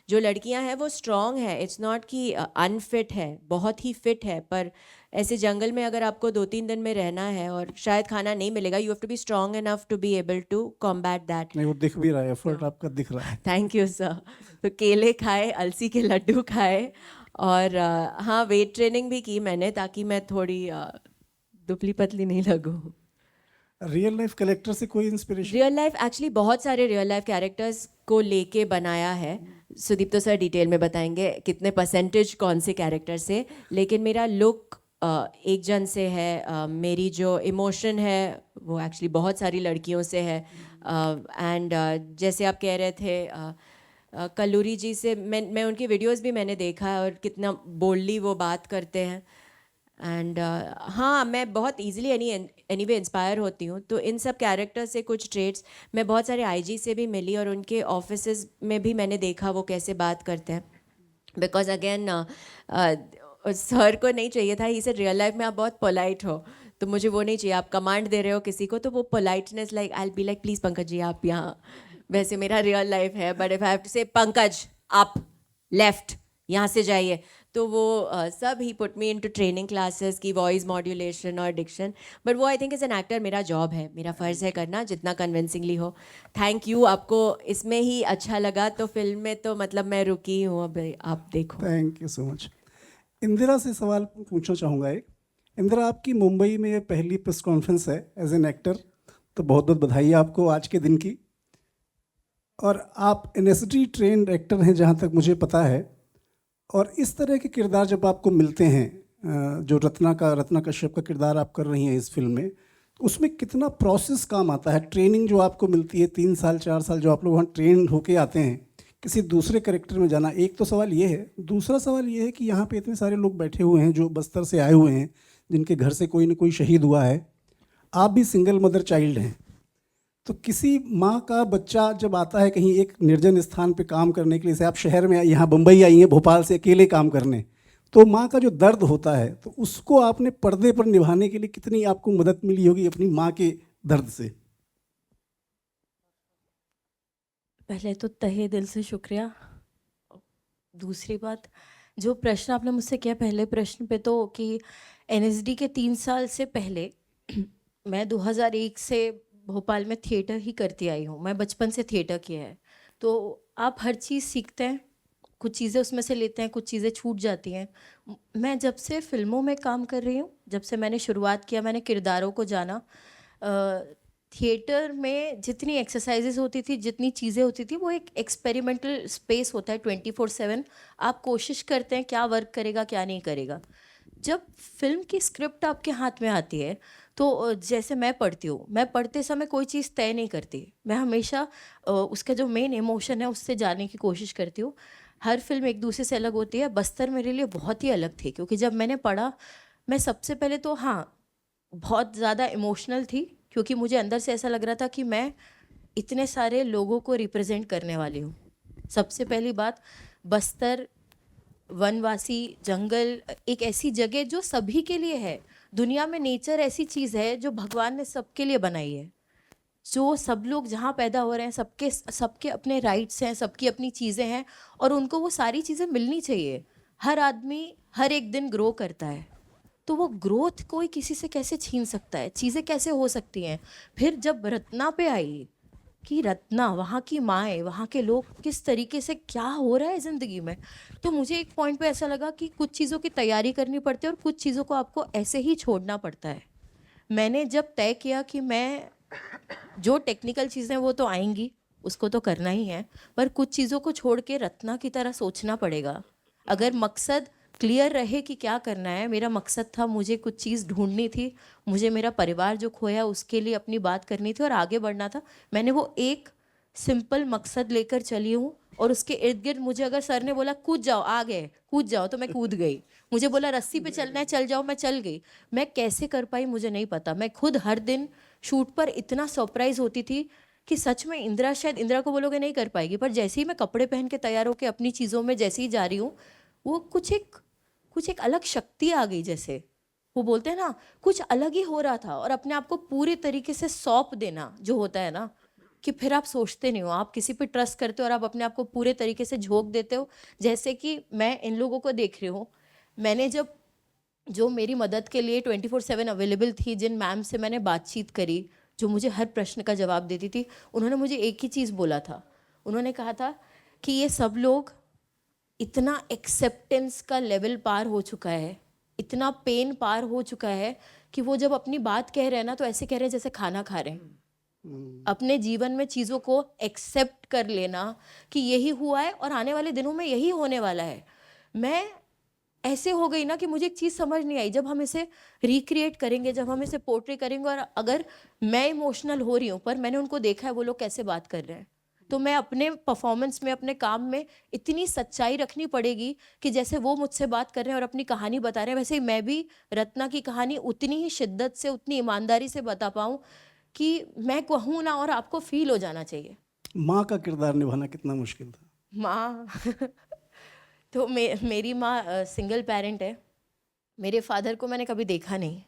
Speaker 4: जो लड़कियां हैं वो स्ट्रॉन्ग है, इट्स नॉट कि अनफिट है, बहुत ही फिट है, पर ऐसे जंगल में अगर आपको 2-3 दिन में रहना है और शायद खाना नहीं मिलेगा, you have to be strong enough to be able to combat that.
Speaker 13: नहीं, वो दिख भी रहा है, एफर्ट आपका दिख रहा है।
Speaker 4: Thank you sir. तो केले खाए, अलसी के लड्डू खाए और हाँ, वेट ट्रेनिंग भी की मैंने, ताकि मैं थोड़ी दुबली पतली नहीं लगूँ।
Speaker 13: रियल लाइफ कलेक्टर से कोई इंस्पिरेशन?
Speaker 4: रियल लाइफ एक्चुअली बहुत सारे रियल लाइफ कैरेक्टर्स को लेके बनाया है। सुदीप्तो सर डिटेल में बताएंगे कितने परसेंटेज कौन से कैरेक्टर से, लेकिन मेरा लुक एक जन से है, मेरी जो इमोशन है वो एक्चुअली बहुत सारी लड़कियों से है। एंड जैसे आप कह रहे थे कल्लूरी जी से, मैं उनकी वीडियोस भी मैंने देखा है और कितना बोल्डली वो बात करते हैं। एंड हाँ, मैं बहुत इजीली एनीवे इंस्पायर होती हूँ, तो इन सब कैरेक्टर से कुछ ट्रेड्स मैं बहुत सारे आईजी से भी मिली और उनके ऑफिसेज में भी मैंने देखा वो कैसे बात करते हैं। बिकॉज अगेन सर को नहीं चाहिए था, ही सेड रियल लाइफ में आप बहुत पोलाइट हो, तो मुझे वो नहीं चाहिए। आप कमांड दे रहे हो किसी को तो वो politeness, like I will be like please Pankaj ji आप यहाँ, वैसे मेरा रियल लाइफ है, but if I have to say Pankaj आप लेफ्ट यहाँ से जाइए, तो वो सब ही put me into training classes की वॉइस मॉड्यूलेशन और डिक्शन। बट वो I think as an actor मेरा जॉब है, मेरा फ़र्ज़ है करना जितना कन्विंसिंगली हो। थैंक यू, आपको इसमें ही अच्छा लगा तो फिल्म में तो मतलब मैं रुकी हूँ, अब आप देखो।
Speaker 13: Thank you so much. Indira से सवाल पूछना चाहूँगा एक। इंदिरा, आपकी मुंबई में पहली प्रेस कॉन्फ्रेंस है एज एन एक्टर, तो बहुत बहुत बधाई आपको आज के दिन की। और आप एनएसडी ट्रेंड एक्टर हैं जहाँ तक मुझे पता है, और इस तरह के किरदार जब आपको मिलते हैं, जो रत्ना कश्यप का किरदार आप कर रही हैं इस फिल्म में, उसमें कितना प्रोसेस काम आता है? ट्रेनिंग जो आपको मिलती है 3 साल 4 साल जो आप लोग वहाँ ट्रेन होके आते हैं, किसी दूसरे कैरेक्टर में जाना, एक तो सवाल ये है। दूसरा सवाल ये है कि यहाँ पे इतने सारे लोग बैठे हुए हैं जो बस्तर से आए हुए हैं, जिनके घर से कोई ना कोई शहीद हुआ है, आप भी सिंगल मदर चाइल्ड हैं, तो किसी माँ का बच्चा जब आता है कहीं एक निर्जन स्थान पे काम करने के लिए, जैसे आप शहर में यहाँ बम्बई आई हैं भोपाल से अकेले काम करने, तो माँ का जो दर्द होता है, तो उसको आपने पर्दे पर निभाने के लिए कितनी आपको मदद मिली होगी अपनी माँ के दर्द से?
Speaker 5: पहले तो तहे दिल से शुक्रिया। दूसरी बात, जो प्रश्न आपने मुझसे किया पहले प्रश्न पे, तो कि एनएसडी के 3 साल से पहले मैं 2001 से भोपाल में थिएटर ही करती आई हूँ। मैं बचपन से थिएटर किया है, तो आप हर चीज़ सीखते हैं, कुछ चीज़ें उसमें से लेते हैं, कुछ चीज़ें छूट जाती हैं। मैं जब से फिल्मों में काम कर रही हूँ, जब से मैंने शुरुआत किया, मैंने किरदारों को जाना। थिएटर में जितनी एक्सरसाइजेज होती थी, जितनी चीज़ें होती थी, वो एक एक्सपेरिमेंटल स्पेस होता है 24/7। आप कोशिश करते हैं क्या वर्क करेगा क्या नहीं करेगा। जब फिल्म की स्क्रिप्ट आपके हाथ में आती है, तो जैसे मैं पढ़ती हूँ, मैं पढ़ते समय कोई चीज़ तय नहीं करती, मैं हमेशा उसका जो मेन इमोशन है उससे जाने की कोशिश करती हूँ। हर फिल्म एक दूसरे से अलग होती है। बस्तर मेरे लिए बहुत ही अलग थी, क्योंकि जब मैंने पढ़ा, मैं सबसे पहले तो हाँ बहुत ज़्यादा इमोशनल थी, क्योंकि मुझे अंदर से ऐसा लग रहा था कि मैं इतने सारे लोगों को रिप्रेजेंट करने वाली हूँ। सबसे पहली बात, बस्तर वनवासी जंगल एक ऐसी जगह जो सभी के लिए है। दुनिया में नेचर ऐसी चीज़ है जो भगवान ने सबके लिए बनाई है। जो सब लोग जहाँ पैदा हो रहे हैं, सबके अपने राइट्स हैं, सबकी अपनी चीज़ें हैं, और उनको वो सारी चीज़ें मिलनी चाहिए। हर आदमी हर एक दिन ग्रो करता है, तो वो ग्रोथ कोई किसी से कैसे छीन सकता है? चीज़ें कैसे हो सकती हैं? फिर जब रत्ना पे आई कि रत्ना, वहाँ की माएँ, वहाँ के लोग, किस तरीके से क्या हो रहा है ज़िंदगी में, तो मुझे एक पॉइंट पे ऐसा लगा कि कुछ चीज़ों की तैयारी करनी पड़ती है और कुछ चीज़ों को आपको ऐसे ही छोड़ना पड़ता है। मैंने जब तय किया कि मैं, जो टेक्निकल चीज़ें वो तो आएंगी, उसको तो करना ही है, पर कुछ चीज़ों को छोड़ के रत्ना की तरह सोचना पड़ेगा। अगर मकसद क्लियर रहे कि क्या करना है, मेरा मकसद था, मुझे कुछ चीज़ ढूंढनी थी, मुझे मेरा परिवार जो खोया उसके लिए अपनी बात करनी थी और आगे बढ़ना था। मैंने वो एक सिंपल मकसद लेकर चली हूँ और उसके इर्द गिर्द मुझे अगर सर ने बोला कूद जाओ, आ गए कूद जाओ, तो मैं कूद गई। मुझे बोला रस्सी पे चलना है चल जाओ, मैं चल गई। मैं कैसे कर पाई मुझे नहीं पता। मैं खुद हर दिन शूट पर इतना सरप्राइज होती थी कि सच में इंदिरा, शायद इंदिरा को बोलोगे नहीं कर पाएगी, पर जैसे ही मैं कपड़े पहन के तैयार होकर अपनी चीज़ों में जैसे ही जा रही हूँ, वो कुछ एक अलग शक्ति आ गई। जैसे वो बोलते हैं ना, कुछ अलग ही हो रहा था। और अपने आप को पूरे तरीके से सौंप देना जो होता है ना, कि फिर आप सोचते नहीं हो, आप किसी पे ट्रस्ट करते हो और आप अपने आप को पूरे तरीके से झोंक देते हो। जैसे कि मैं इन लोगों को देख रही हूँ, मैंने जब जो मेरी मदद के लिए 24/7 अवेलेबल थी, जिन मैम से मैंने बातचीत करी, जो मुझे हर प्रश्न का जवाब देती थी, उन्होंने मुझे एक ही चीज़ बोला था। उन्होंने कहा था कि ये सब लोग इतना एक्सेप्टेंस का लेवल पार हो चुका है, इतना पेन पार हो चुका है कि वो जब अपनी बात कह रहे हैं ना, तो ऐसे कह रहे हैं जैसे खाना खा रहे हैं। अपने जीवन में चीज़ों को एक्सेप्ट कर लेना कि यही हुआ है और आने वाले दिनों में यही होने वाला है। मैं ऐसे हो गई ना कि मुझे एक चीज़ समझ नहीं आई, जब हम इसे रिक्रिएट करेंगे, जब हम इसे पोर्ट्रे करेंगे, और अगर मैं इमोशनल हो रही हूँ पर मैंने उनको देखा है वो लोग कैसे बात कर रहे हैं, तो मैं अपने परफॉर्मेंस में, अपने काम में इतनी सच्चाई रखनी पड़ेगी कि जैसे वो मुझसे बात कर रहे हैं और अपनी कहानी बता रहे हैं, वैसे ही मैं भी रत्ना की कहानी उतनी ही शिद्दत से, उतनी ईमानदारी से बता पाऊँ कि मैं कहूँ ना और आपको फील हो जाना चाहिए।
Speaker 13: माँ का किरदार निभाना कितना मुश्किल था?
Speaker 5: माँ तो मेरी माँ सिंगल पेरेंट है। मेरे फादर को मैंने कभी देखा नहीं,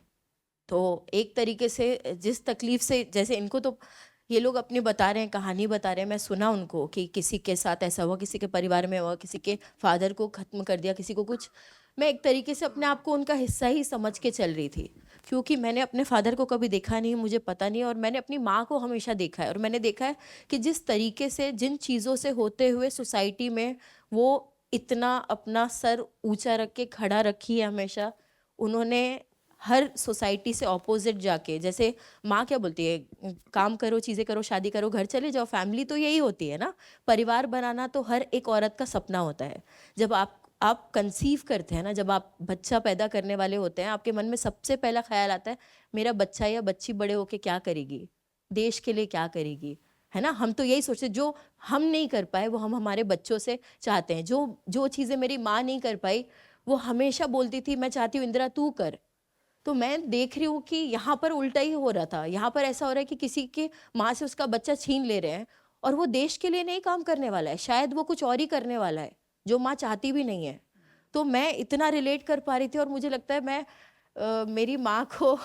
Speaker 5: तो एक तरीके से जिस तकलीफ़ से, जैसे इनको तो ये लोग अपनी बता रहे हैं, कहानी बता रहे हैं, मैं सुना उनको कि किसी के साथ ऐसा हुआ, किसी के परिवार में हुआ, किसी के फादर को ख़त्म कर दिया, किसी को कुछ। मैं एक तरीके से अपने आप को उनका हिस्सा ही समझ के चल रही थी, क्योंकि मैंने अपने फादर को कभी देखा नहीं, मुझे पता नहीं, और मैंने अपनी माँ को हमेशा देखा है। और मैंने देखा है कि जिस तरीके से, जिन चीज़ों से होते हुए सोसाइटी में वो इतना अपना सर ऊंचा रख के खड़ा रखी है हमेशा, उन्होंने हर सोसाइटी से ऑपोजिट जाके, जैसे माँ क्या बोलती है, काम करो, चीज़ें करो, शादी करो, घर चले जाओ, फैमिली तो यही होती है ना। परिवार बनाना तो हर एक औरत का सपना होता है। जब आप कंसीव करते हैं ना, जब आप बच्चा पैदा करने वाले होते हैं, आपके मन में सबसे पहला ख्याल आता है, मेरा बच्चा या बच्ची बड़े होके क्या करेगी, देश के लिए क्या करेगी, है ना। हम तो यही सोचते, जो हम नहीं कर पाए वो हम हमारे बच्चों से चाहते हैं। जो चीज़ें मेरी माँ नहीं कर पाई, वो हमेशा बोलती थी, मैं चाहती हूँ इंदिरा तू कर। तो मैं देख रही हूँ कि यहाँ पर उल्टा ही हो रहा था। यहाँ पर ऐसा हो रहा है कि किसी के माँ से उसका बच्चा छीन ले रहे हैं, और वो देश के लिए नहीं काम करने वाला है, शायद वो कुछ और ही करने वाला है जो माँ चाहती भी नहीं है। तो मैं इतना रिलेट कर पा रही थी, और मुझे लगता है मैं मेरी माँ को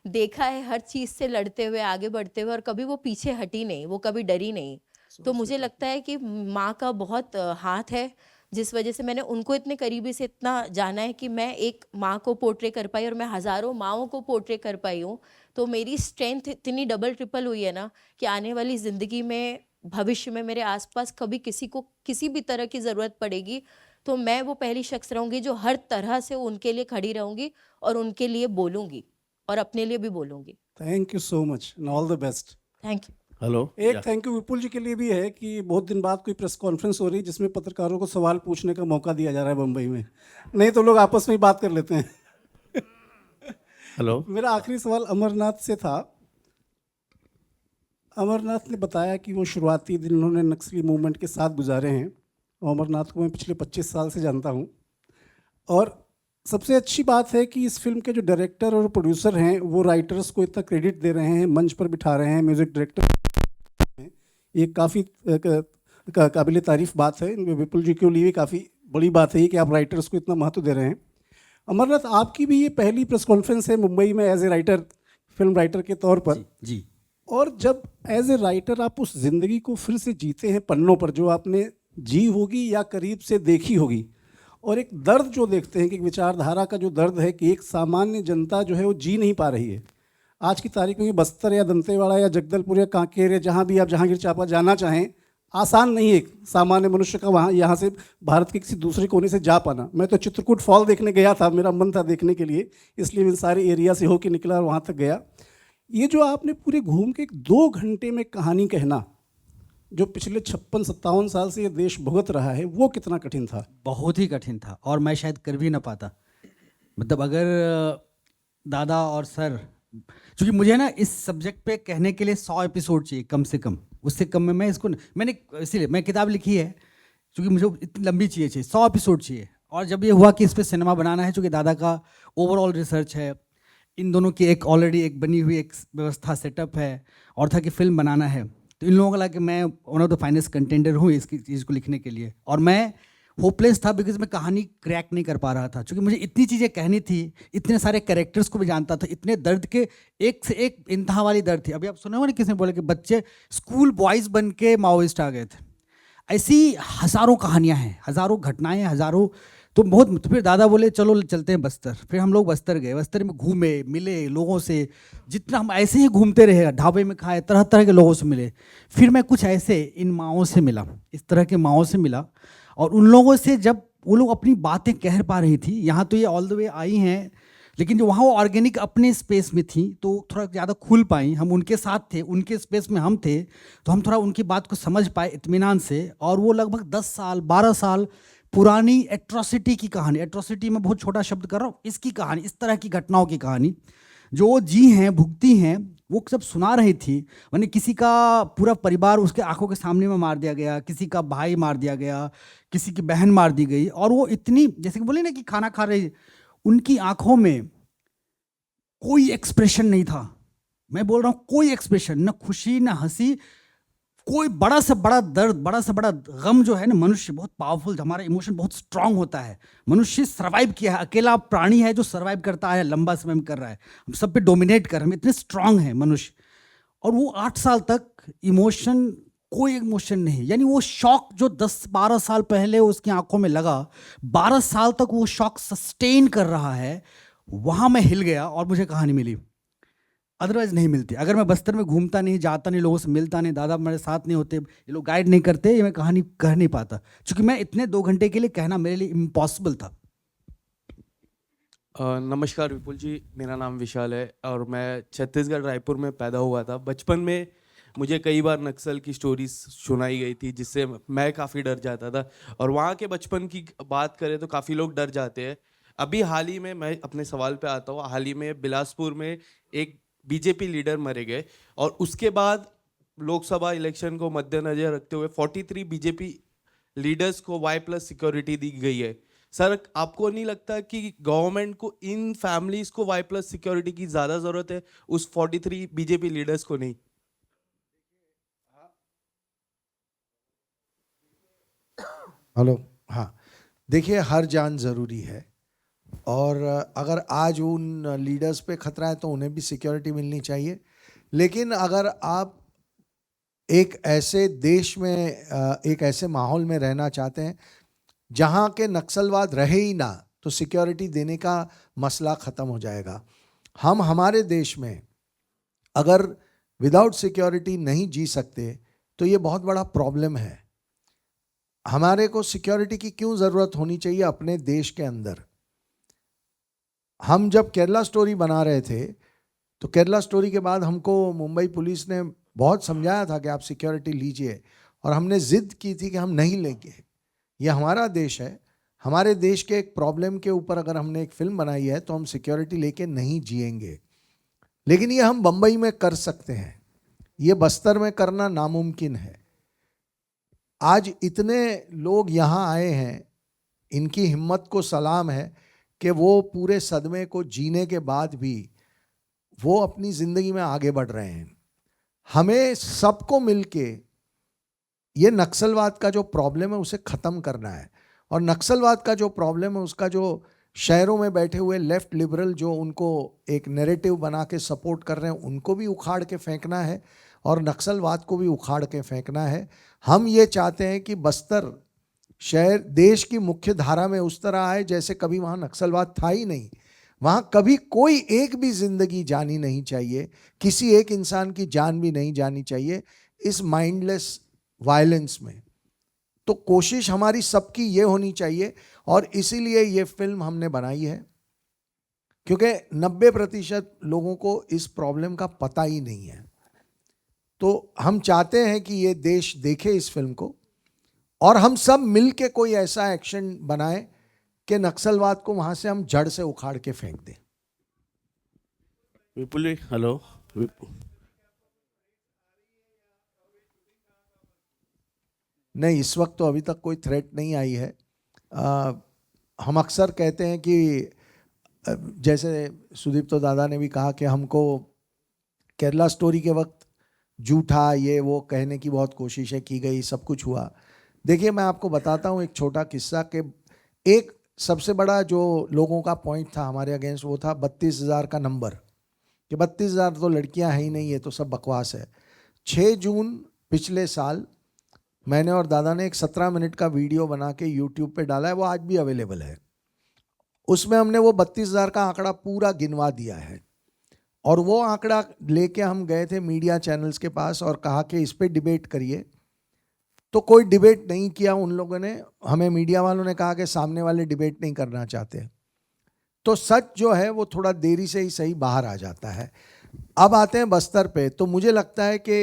Speaker 5: देखा है हर चीज़ से लड़ते हुए, आगे बढ़ते हुए, और कभी वो पीछे हटी नहीं, वो कभी डरी नहीं। तो मुझे लगता है कि माँ का बहुत हाथ है, जिस वजह से मैंने उनको इतने करीबी से इतना जाना है कि मैं एक माँ को पोर्ट्रे कर पाई, और मैं हज़ारों माँओं को पोर्ट्रे कर पाई हूँ। तो मेरी स्ट्रेंथ इतनी डबल ट्रिपल हुई है ना कि आने वाली ज़िंदगी में, भविष्य में मेरे आसपास कभी किसी को किसी भी तरह की ज़रूरत पड़ेगी, तो मैं वो पहली शख्स रहूँगी जो हर तरह से उनके लिए खड़ी रहूँगी और उनके लिए बोलूँगी, और अपने लिए भी बोलूँगी।
Speaker 13: Thank you so much and all the best.
Speaker 5: Thank you.
Speaker 1: Hello.
Speaker 13: एक थैंक यू विपुल जी के लिए भी है कि बहुत दिन बाद कोई प्रेस कॉन्फ्रेंस हो रही है जिसमें पत्रकारों को सवाल पूछने का मौका दिया जा रहा है मुंबई में, नहीं तो लोग आपस में ही बात कर लेते हैं।
Speaker 1: हेलो।
Speaker 13: मेरा आखिरी सवाल अमरनाथ से था। अमरनाथ ने बताया कि वो शुरुआती दिन उन्होंने नक्सली मूवमेंट के साथ गुजारे हैं, और अमरनाथ को मैं पिछले 25 साल से जानता हूँ। और सबसे अच्छी बात है कि इस फिल्म के जो डायरेक्टर और प्रोड्यूसर हैं वो राइटर्स को इतना क्रेडिट दे रहे हैं, मंच पर बिठा रहे हैं, म्यूज़िक डायरेक्टर, ये काफ़ी काबिल तारीफ़ बात है। विपुल जी के लिए भी काफ़ी बड़ी बात है कि आप राइटर्स को इतना महत्व दे रहे हैं। अमरनाथ, आपकी भी ये पहली प्रेस कॉन्फ्रेंस है मुंबई में as a writer, film writer के तौर पर।
Speaker 6: जी।
Speaker 13: और जब एज ए राइटर आप उस ज़िंदगी को फिर से जीते हैं पन्नों पर, जो आपने जी होगी या करीब से देखी होगी, और एक दर्द जो देखते हैं कि एक विचारधारा का जो दर्द है कि एक सामान्य जनता जो है वो जी नहीं पा रही है आज की तारीख में। बस्तर या दंतेवाड़ा या जगदलपुर या कांकेर या जहाँ भी आप जहांगीर चांपा जाना चाहें, आसान नहीं है एक सामान्य मनुष्य का वहाँ यहाँ से भारत के किसी दूसरे कोने से जा पाना। मैं तो चित्रकूट फॉल देखने गया था, मेरा मन था देखने के लिए, इसलिए मैं सारे एरिया से होके निकला और वहाँ तक गया। ये जो आपने पूरे घूम के 2 घंटे में कहानी कहना, जो पिछले 56-57 साल से ये देश भुगत रहा है, वो कितना कठिन था?
Speaker 6: बहुत ही कठिन था, और मैं शायद कर भी ना पाता। मतलब अगर दादा और सर क्योंकि मुझे ना इस सब्जेक्ट पे कहने के लिए 100 एपिसोड चाहिए कम से कम, उससे कम में मैं इसको मैंने इसीलिए मैं किताब लिखी है क्योंकि मुझे इतनी लंबी चाहिए 100 एपिसोड चाहिए। और जब ये हुआ कि इस पे सिनेमा बनाना है, चूँकि दादा का ओवरऑल रिसर्च है, इन दोनों की एक ऑलरेडी एक बनी हुई एक व्यवस्था सेटअप है, और था कि फिल्म बनाना है, तो इन लोगों को लगा कि मैं one of the finest contender हूँ इसकी चीज़ को लिखने के लिए। और मैं होपलेस था बिकॉज मैं कहानी क्रैक नहीं कर पा रहा था, क्योंकि मुझे इतनी चीज़ें कहनी थी, इतने सारे कैरेक्टर्स को भी जानता था, इतने दर्द के एक से एक इंतहा वाली दर्द थी। अभी आप सुने हो ना किसी ने बोला कि बच्चे स्कूल बॉयज़ बन के माओइस्ट आ गए थे, ऐसी हज़ारों कहानियाँ हैं, हज़ारों घटनाएं, हज़ारों। तो फिर दादा बोले चलो चलते हैं बस्तर। फिर हम लोग बस्तर गए, बस्तर में घूमे, मिले लोगों से, जितना हम ऐसे ही घूमते रहे, ढाबे में खाए, तरह तरह के लोगों से मिले। फिर मैं कुछ ऐसे इन माँओं से मिला, इस तरह के माँओं से मिला, और उन लोगों से जब वो लोग अपनी बातें कह पा रही थी, यहाँ तो ये ऑल द वे आई हैं, लेकिन जो वहाँ वो ऑर्गेनिक अपने स्पेस में थी तो थोड़ा ज़्यादा खुल पाई। हम उनके साथ थे, उनके स्पेस में हम थे, तो हम थोड़ा उनकी बात को समझ पाए इत्मीनान से। और वो लगभग 10 साल 12 साल पुरानी एट्रोसिटी की कहानी, एट्रोसिटी में बहुत छोटा शब्द कर रहा हूँ, इसकी कहानी, इस तरह की घटनाओं की कहानी जो वो जी हैं, भुगती हैं, वो सब सुना रही थी। मैंने किसी का पूरा परिवार उसके आंखों के सामने में मार दिया गया, किसी का भाई मार दिया गया, किसी की बहन मार दी गई, और वो इतनी, जैसे कि बोले ना कि खाना खा रही, उनकी आंखों में कोई एक्सप्रेशन नहीं था। मैं बोल रहा हूँ कोई एक्सप्रेशन, ना खुशी ना हंसी, कोई बड़ा से बड़ा दर्द, बड़ा से बड़ा गम जो है ना, मनुष्य बहुत पावरफुल, हमारा इमोशन बहुत स्ट्रांग होता है। मनुष्य सर्वाइव किया है, अकेला प्राणी है जो सर्वाइव करता है, लंबा समय में कर रहा है, हम सब पे डोमिनेट कर, हम इतने स्ट्रांग हैं मनुष्य। और वो 8 साल तक इमोशन, कोई इमोशन नहीं, यानी वो शॉक जो 10-12 साल पहले उसकी आंखों में लगा, 12 साल तक वो शॉक सस्टेन कर रहा है। वहाँ मैं हिल गया और मुझे कहानी मिली, अदरवाइज नहीं मिलती। अगर मैं बस्तर में घूमता नहीं, जाता नहीं, लोगों से मिलता नहीं, दादा मेरे साथ नहीं होते, ये लोग गाइड नहीं करते, ये मैं कहानी कह नहीं पाता, क्योंकि मैं इतने 2 घंटे के लिए कहना मेरे लिए इम्पॉसिबल था।
Speaker 14: नमस्कार विपुल जी, मेरा नाम विशाल है और मैं छत्तीसगढ़ रायपुर में पैदा हुआ था। बचपन में मुझे कई बार नक्सल की स्टोरीज सुनाई गई थी, जिससे मैं काफ़ी डर जाता था। और वहाँ के बचपन की बात करें तो काफ़ी लोग डर जाते हैं। अभी हाल ही में, मैं अपने सवाल पे आता हूँ, हाल ही में बिलासपुर में एक बीजेपी लीडर मरे गए, और उसके बाद लोकसभा इलेक्शन को मद्देनजर रखते हुए 43 बीजेपी लीडर्स को Y+ सिक्योरिटी दी गई है। सर, आपको नहीं लगता कि गवर्नमेंट को इन फैमिलीज को Y+ सिक्योरिटी की ज़्यादा ज़रूरत है, उस 43 बीजेपी लीडर्स को नहीं?
Speaker 2: हेलो, हाँ, देखिए हर जान ज़रूरी है, और अगर आज उन लीडर्स पे खतरा है तो उन्हें भी सिक्योरिटी मिलनी चाहिए। लेकिन अगर आप एक ऐसे देश में, एक ऐसे माहौल में रहना चाहते हैं जहाँ के नक्सलवाद रहे ही ना, तो सिक्योरिटी देने का मसला ख़त्म हो जाएगा। हम हमारे देश में अगर विदाउट सिक्योरिटी नहीं जी सकते तो ये बहुत बड़ा प्रॉब्लम है। हमारे को सिक्योरिटी की क्यों ज़रूरत होनी चाहिए अपने देश के अंदर? हम जब केरला स्टोरी बना रहे थे तो केरला स्टोरी के बाद हमको मुंबई पुलिस ने बहुत समझाया था कि आप सिक्योरिटी लीजिए, और हमने ज़िद की थी कि हम नहीं लेंगे। ये हमारा देश है, हमारे देश के एक प्रॉब्लम के ऊपर अगर हमने एक फिल्म बनाई है तो हम सिक्योरिटी लेके नहीं जिएंगे। लेकिन ये हम बम्बई में कर सकते हैं, ये बस्तर में करना नामुमकिन है। आज इतने लोग यहाँ आए हैं, इनकी हिम्मत को सलाम है कि वो पूरे सदमे को जीने के बाद भी वो अपनी ज़िंदगी में आगे बढ़ रहे हैं। हमें सबको मिलके ये नक्सलवाद का जो प्रॉब्लम है उसे ख़त्म करना है, और नक्सलवाद का जो प्रॉब्लम है उसका जो शहरों में बैठे हुए लेफ्ट लिबरल जो उनको एक नैरेटिव बना के सपोर्ट कर रहे हैं, उनको भी उखाड़ के फेंकना है, और नक्सलवाद को भी उखाड़ के फेंकना है। हम ये चाहते हैं कि बस्तर शहर देश की मुख्य धारा में उस तरह आए जैसे कभी वहाँ नक्सलवाद था ही नहीं। वहाँ कभी कोई एक भी जिंदगी जानी नहीं चाहिए, किसी एक इंसान की जान भी नहीं जानी चाहिए इस माइंडलेस वायलेंस में। तो कोशिश हमारी सबकी ये होनी चाहिए, और इसीलिए ये फिल्म हमने बनाई है, क्योंकि 90% लोगों को इस प्रॉब्लम का पता ही नहीं है। तो हम चाहते हैं कि ये देश देखे इस फिल्म को, और हम सब मिल के कोई ऐसा एक्शन बनाएं कि नक्सलवाद को वहाँ से हम जड़ से उखाड़ के फेंक दें।
Speaker 15: विपुल जी हेलो।
Speaker 2: नहीं, इस वक्त तो अभी तक कोई थ्रेट नहीं आई है। हम अक्सर कहते हैं कि जैसे सुदीप तो दादा ने भी कहा कि हमको केरला स्टोरी के वक्त झूठा ये वो कहने की बहुत कोशिशें की गई, सब कुछ हुआ। देखिए, मैं आपको बताता हूँ एक छोटा किस्सा कि एक सबसे बड़ा जो लोगों का पॉइंट था हमारे अगेंस्ट, वो था 32,000 का नंबर, कि 32,000 तो लड़कियां हैं ही नहीं, ये तो सब बकवास है। 6 जून पिछले साल मैंने और दादा ने एक 17 मिनट का वीडियो बना के यूट्यूब पे डाला है, वो आज भी अवेलेबल है। उसमें हमने वो 32,000 का आंकड़ा पूरा गिनवा दिया है, और वो आंकड़ा लेके हम गए थे मीडिया चैनल्स के पास और कहा कि इस पे डिबेट करिए। तो कोई डिबेट नहीं किया उन लोगों ने। हमें मीडिया वालों ने कहा कि सामने वाले डिबेट नहीं करना चाहते। तो सच जो है वो थोड़ा देरी से ही सही बाहर आ जाता है। अब आते हैं बस्तर पे। तो मुझे लगता है कि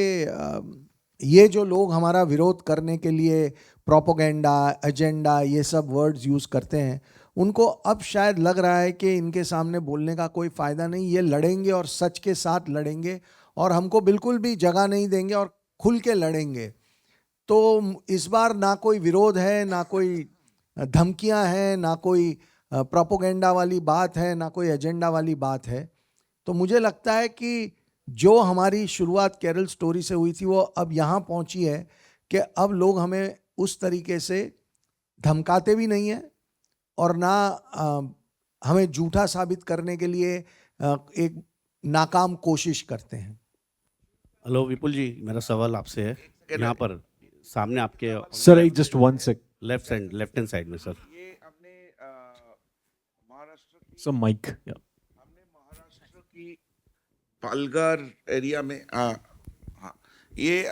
Speaker 2: ये जो लोग हमारा विरोध करने के लिए प्रोपोगेंडा, एजेंडा, ये सब वर्ड्स यूज़ करते हैं, उनको अब शायद लग रहा है कि इनके सामने बोलने का कोई फ़ायदा नहीं, ये लड़ेंगे और सच के साथ लड़ेंगे और हमको बिल्कुल भी जगह नहीं देंगे और खुल के लड़ेंगे। तो इस बार ना कोई विरोध है, ना कोई धमकियां हैं, ना कोई प्रोपोगेंडा वाली बात है, ना कोई एजेंडा वाली बात है। तो मुझे लगता है कि जो हमारी शुरुआत केरल स्टोरी से हुई थी वो अब यहाँ पहुँची है कि अब लोग हमें उस तरीके से धमकाते भी नहीं हैं और ना हमें झूठा साबित करने के लिए एक नाकाम कोशिश करते हैं।
Speaker 15: हेलो विपुल जी, मेरा सवाल आपसे है। यहाँ पर सामने आपके
Speaker 1: सर जस्ट 1 सेक,
Speaker 15: लेफ्ट हैंड साइड में सर।
Speaker 3: ये हमने महाराष्ट्र की
Speaker 1: सर माइक,
Speaker 3: हमने महाराष्ट्र की पालघर एरिया में हाँ, ये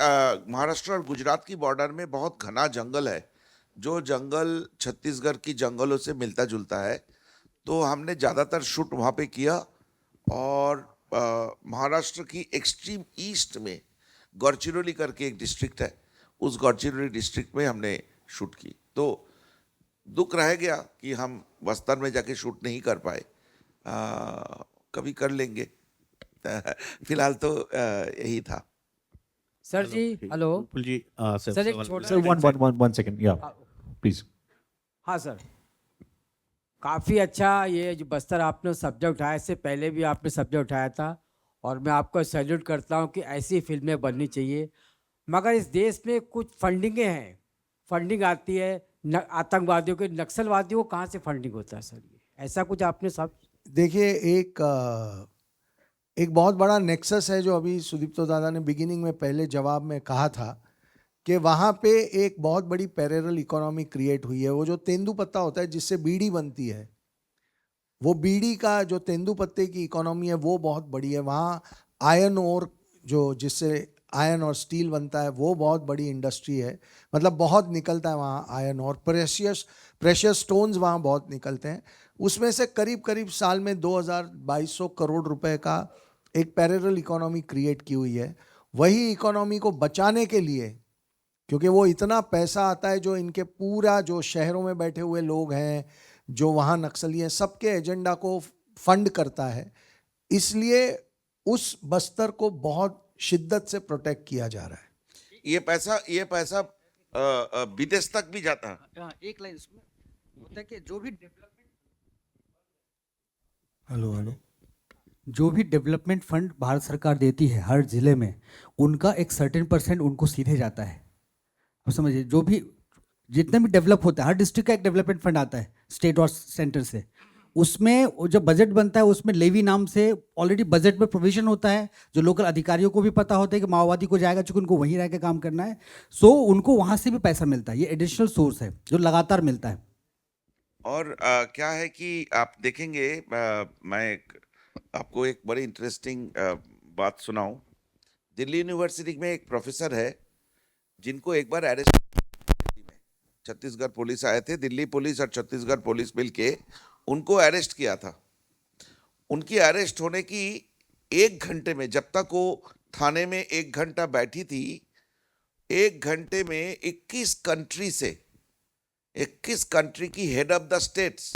Speaker 3: महाराष्ट्र और गुजरात की बॉर्डर में बहुत घना जंगल है, जो जंगल छत्तीसगढ़ की जंगलों से मिलता जुलता है। तो हमने ज़्यादातर शूट वहाँ पे किया और महाराष्ट्र की एक्सट्रीम ईस्ट में गढ़चिरौली करके एक डिस्ट्रिक्ट है, उस गढ़चिरौली डिस्ट्रिक्ट में हमने शूट की। तो दुख रह गया कि हम बस्तर में जाके शूट नहीं कर पाए, कभी कर लेंगे। फिलहाल तो यही था।
Speaker 16: सर जी हेलो।
Speaker 15: विपुल जी
Speaker 16: सर एक छोटा
Speaker 1: सर 1 सेकंड, या प्लीज।
Speaker 16: हाँ सर, काफ़ी अच्छा ये जो बस्तर आपने सब्जेक्ट उठाया, इससे पहले भी आपने सब्जेक्ट उठाया था और मैं आपको सैल्यूट करता हूँ कि ऐसी फिल्में बननी चाहिए। मगर इस देश में कुछ फंडिंगें हैं, फंडिंग आती है आतंकवादियों के, नक्सलवादियों को कहाँ से फंडिंग होता है सर? ये ऐसा कुछ आपने सब
Speaker 2: देखिए, एक बहुत बड़ा नेक्सस है जो अभी सुदीप तो दादा ने बिगिनिंग में पहले जवाब में कहा था कि वहाँ पे एक बहुत बड़ी पैरेलल इकोनॉमी क्रिएट हुई है। वो जो तेंदुपत्ता होता है जिससे बीड़ी बनती है, वो बीड़ी का जो तेंदुपत्ते की इकोनॉमी है वो बहुत बड़ी है। वहाँ आयरन ओर, जो जिससे आयरन और स्टील बनता है, वो बहुत बड़ी इंडस्ट्री है। मतलब बहुत निकलता है वहाँ आयरन और प्रेशियस स्टोन्स वहाँ बहुत निकलते हैं। उसमें से करीब करीब साल में 2200 करोड़ रुपए का एक पैरेलल इकोनॉमी क्रिएट की हुई है। वही इकोनॉमी को बचाने के लिए, क्योंकि वो इतना पैसा आता है जो इनके पूरा जो शहरों में बैठे हुए लोग हैं, जो वहाँ नक्सली हैं, सबके एजेंडा को फंड करता है, इसलिए उस बस्तर को बहुत शिद्दत से प्रोटेक्ट किया जा रहा है।
Speaker 3: ये पैसा विदेश तक भी जाता है।
Speaker 6: एक लाइन इसमें होता है कि जो भी डेवलपमेंट फंड भारत सरकार देती है हर जिले में, उनका एक सर्टेन % उनको सीधे जाता है। अब समझिए, जो भी जितना भी डेवलप होता है, हर डिस्ट्रिक्ट का एक डेवलपमेंट फंड आता है स्टेट और सेंटर से। उसमें जो बजट बनता है उसमें लेवी नाम से ऑलरेडी बजट में प्रोविजन होता है, जो लोकल अधिकारियों को भी पता होता है कि माओवादी को जाएगा, चूंकि उनको वहीं रह के काम करना है। सो उनको वहाँ से भी पैसा मिलता है। ये एडिशनल सोर्स है जो लगातार मिलता है।
Speaker 3: और क्या है कि आप देखेंगे, मैं आपको एक बड़ी इंटरेस्टिंग बात सुनाऊं। दिल्ली यूनिवर्सिटी में एक प्रोफेसर है जिनको एक बार अरेस्ट, छत्तीसगढ़ पुलिस आए थे, दिल्ली पुलिस और छत्तीसगढ़ पुलिस मिलके उनको अरेस्ट किया था। उनकी अरेस्ट होने की 1 घंटे में, जब तक वो थाने में 1 घंटा बैठी थी, 1 घंटे में 21 कंट्री की हेड ऑफ द स्टेट्स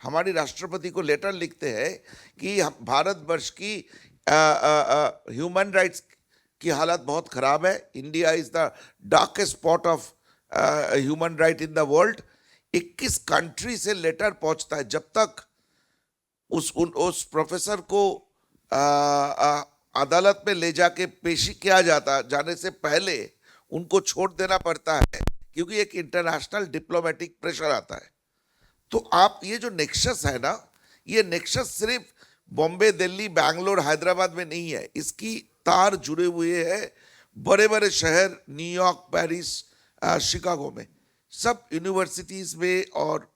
Speaker 3: हमारी राष्ट्रपति को लेटर लिखते हैं कि भारतवर्ष की ह्यूमन राइट्स की हालत बहुत खराब है. India is the darkest spot of human right in the world. 21 country से लेटर पहुंचता है. जब तक उस प्रोफेसर को अदालत में ले जाके पेशी किया जाने से पहले उनको छोड़ देना पड़ता है, क्योंकि एक इंटरनेशनल डिप्लोमेटिक प्रेशर आता है. तो आप ये जो नेक्सस है ना, ये नेक्सस सिर्फ बॉम्बे, दिल्ली, बैंगलोर, हैदराबाद में नहीं है. इसकी तार जुड़े हुए हैं बड़े बड़े शहर, न्यूयॉर्क, पेरिस, शिकागो में, सब यूनिवर्सिटीज में और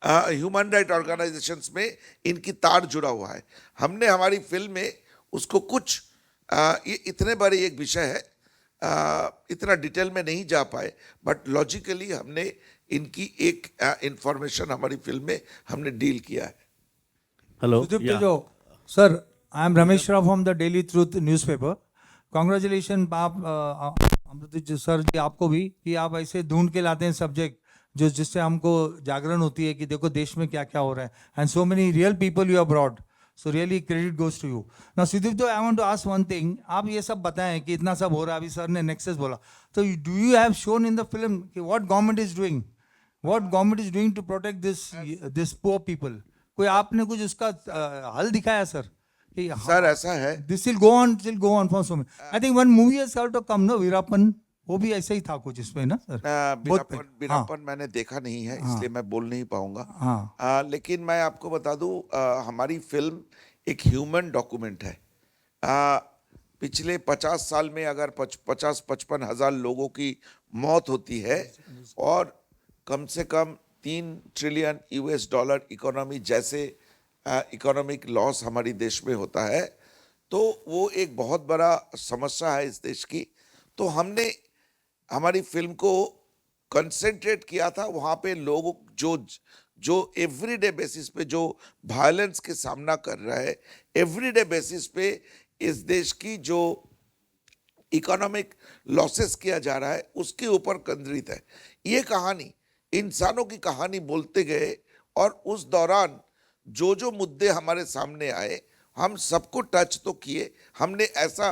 Speaker 3: ह्यूमन राइट ऑर्गेनाइजेशंस में इनकी तार जुड़ा हुआ है. हमने हमारी फिल्म में उसको कुछ ये इतने बड़े एक विषय है, इतना डिटेल में नहीं जा पाए, बट लॉजिकली हमने इनकी एक इंफॉर्मेशन हमारी फिल्म में हमने डील किया है.
Speaker 15: Hello.
Speaker 17: Sir, I am Ramesh Rao from the Daily Truth newspaper. Congratulations आप अमृत सर जी, आपको भी, कि आप ऐसे ढूंढ के लाते हैं सब्जेक्ट जो जिससे हमको जागरण होती है कि देखो देश में क्या क्या हो रहा है. And so many real people you are broad, so really credit goes to you. Now Sudipto, I want to ask one thing. आप ये सब बताएं कि इतना सब हो रहा है, अभी सर ने नेक्सस बोला, तो do you have shown in the film कि what government is doing to protect this poor people? कोई आपने कुछ उसका हल दिखाया सर?
Speaker 3: सर ऐसा है,
Speaker 17: this will go on for so many. I think one movie has also come, no, Veerappan, वो भी ऐसा ही था कुछ इसमें ना सर?
Speaker 3: बीरापन मैंने देखा नहीं है, इसलिए मैं बोल नहीं पाऊंगा. लेकिन मैं आपको बता दूं, हमारी फिल्म एक ह्यूमन डॉक्यूमेंट है. पिछले 50 साल में अगर 50-55 हजार लोगों की मौत होती है और कम से कम $3 ट्रिलियन US इकोनॉमी जैसे इकोनॉमिक लॉस हमारी देश में होता है, तो वो एक बहुत बड़ा समस्या है इस देश की. तो हमने हमारी फिल्म को कंसंट्रेट किया था वहाँ पे लोग जो एवरीडे बेसिस पे जो वायलेंस के सामना कर रहा है, एवरीडे बेसिस पे इस देश की जो इकोनॉमिक लॉसेस किया जा रहा है, उसके ऊपर केंद्रित है. ये कहानी इंसानों की कहानी बोलते गए और उस दौरान जो मुद्दे हमारे सामने आए, हम सबको टच तो किए. हमने ऐसा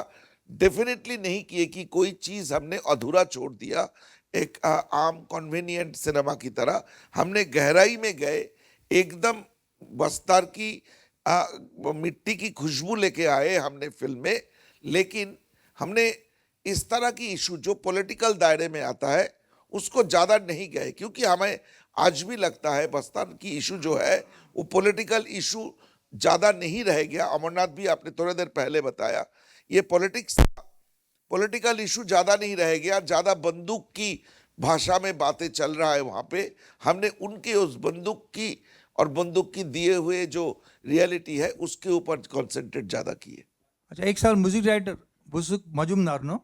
Speaker 3: डेफिनेटली नहीं किए कि कोई चीज़ हमने अधूरा छोड़ दिया एक आम कन्वीनियंट सिनेमा की तरह. हमने गहराई में गए, एकदम बस्तर की मिट्टी की खुशबू लेके आए हमने फिल्म में. लेकिन हमने इस तरह की इशू जो पॉलिटिकल दायरे में आता है उसको ज़्यादा नहीं गए, क्योंकि हमें आज भी लगता है बस्तर की इशू जो है वो पॉलिटिकल इशू ज़्यादा नहीं रह गया. अमरनाथ भी आपने थोड़ी देर पहले बताया, ये पॉलिटिकल इशू ज़्यादा नहीं रह गया. ज़्यादा बंदूक की भाषा में बातें चल रहा है वहाँ पे. हमने उनके उस बंदूक की दिए हुए जो रियलिटी है उसके ऊपर कॉन्सेंट्रेट ज़्यादा किए.
Speaker 17: अच्छा, एक साल music writer Busuk Majumdar, no,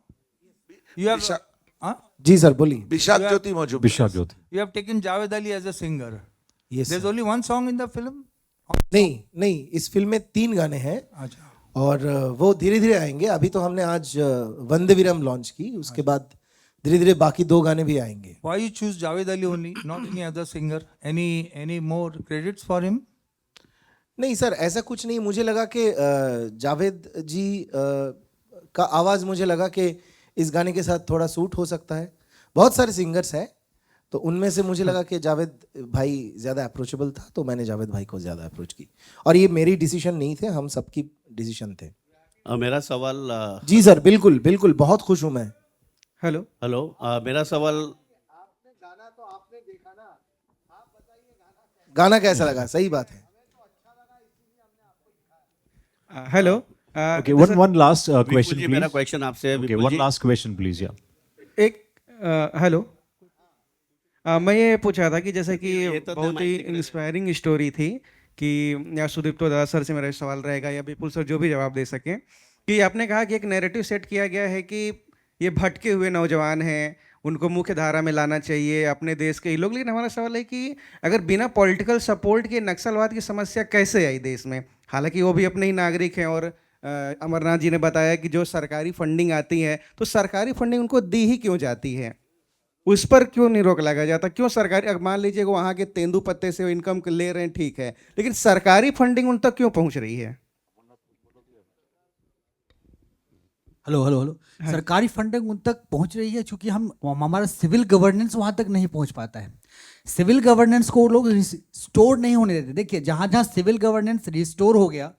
Speaker 17: you have,
Speaker 2: जी सर बोलिए.
Speaker 3: विशाख ज्योति मौजूद.
Speaker 17: You have taken Javed Ali as a singer.
Speaker 2: Yes,
Speaker 17: There's
Speaker 2: sir.
Speaker 17: only one song in the film.
Speaker 2: नहीं, इस फिल्म में 3 गाने हैं.
Speaker 17: अच्छा.
Speaker 2: और वो धीरे धीरे आएंगे. अभी तो हमने आज वंदे विरम लॉन्च की, उसके बाद धीरे धीरे बाकी 2 गाने भी आएंगे.
Speaker 17: Why you choose Javed Ali only, not any other singer? Any more credits for him?
Speaker 2: नहीं सर, ऐसा कुछ नहीं. मुझे लगा कि जावेद जी का आवाज़ मुझे लगा कि इस गाने के साथ थोड़ा सूट हो सकता है. बहुत सारे सिंगर्स हैं, तो उनमें से मुझे लगा कि जावेद भाई ज़्यादा अप्रोचेबल था, तो मैंने जावेद भाई को ज़्यादा अप्रोच की. और ये मेरी डिसीजन नहीं थे, हम सबकी डिसीजन थे.
Speaker 15: मेरा सवाल.
Speaker 2: जी सर, बिल्कुल बिल्कुल, बहुत खुश हूँ मैं.
Speaker 15: हेलो. मेरा सवाल.
Speaker 2: गाना तो आपने देखा ना, आप बताइए गाना कैसा लगा. सही बात है.
Speaker 18: Hello.
Speaker 1: Okay, one last question, please.
Speaker 15: मेरा क्वेश्चन आपसे है.
Speaker 1: Okay, one last question, please. Yeah.
Speaker 18: Hello. मैं ये पूछ रहा था कि जैसे कि बहुत ही इंस्पायरिंग स्टोरी थी कि या सुदीप्तो दादा सर से मेरा सवाल रहेगा या विपुल सर जो भी जवाब दे सकें, कि आपने कहा कि एक नैरेटिव सेट किया गया है कि ये भटके हुए नौजवान हैं, उनको मुख्य धारा में लाना चाहिए अपने देश के लोग. लेकिन हमारा सवाल है कि अगर बिना पॉलिटिकल सपोर्ट के नक्सलवाद की समस्या कैसे आई देश में? हालांकि वो भी अपने ही नागरिक हैं और अमरनाथ जी ने बताया कि जो सरकारी फंडिंग आती है तो सरकारी फंडिंग उनको दी ही क्यों जाती है, उस पर क्यों नहीं रोक लगाया जाता? क्यों सरकारी, अब मान लीजिए कि वहाँ के तेंदुपत्ते से इनकम ले रहे हैं, ठीक है, लेकिन सरकारी फंडिंग उन तक क्यों पहुँच रही है?
Speaker 6: हेलो हेलो हेलो सरकारी फंडिंग उन तक पहुंच रही है, क्योंकि हमारा सिविल गवर्नेंस वहां तक नहीं पहुंच पाता है। सिविल गवर्नेंस को वो लोग रिस्टोर नहीं होने देते। देखिए जहाँ जहाँ सिविल गवर्नेंस रिस्टोर हो गया,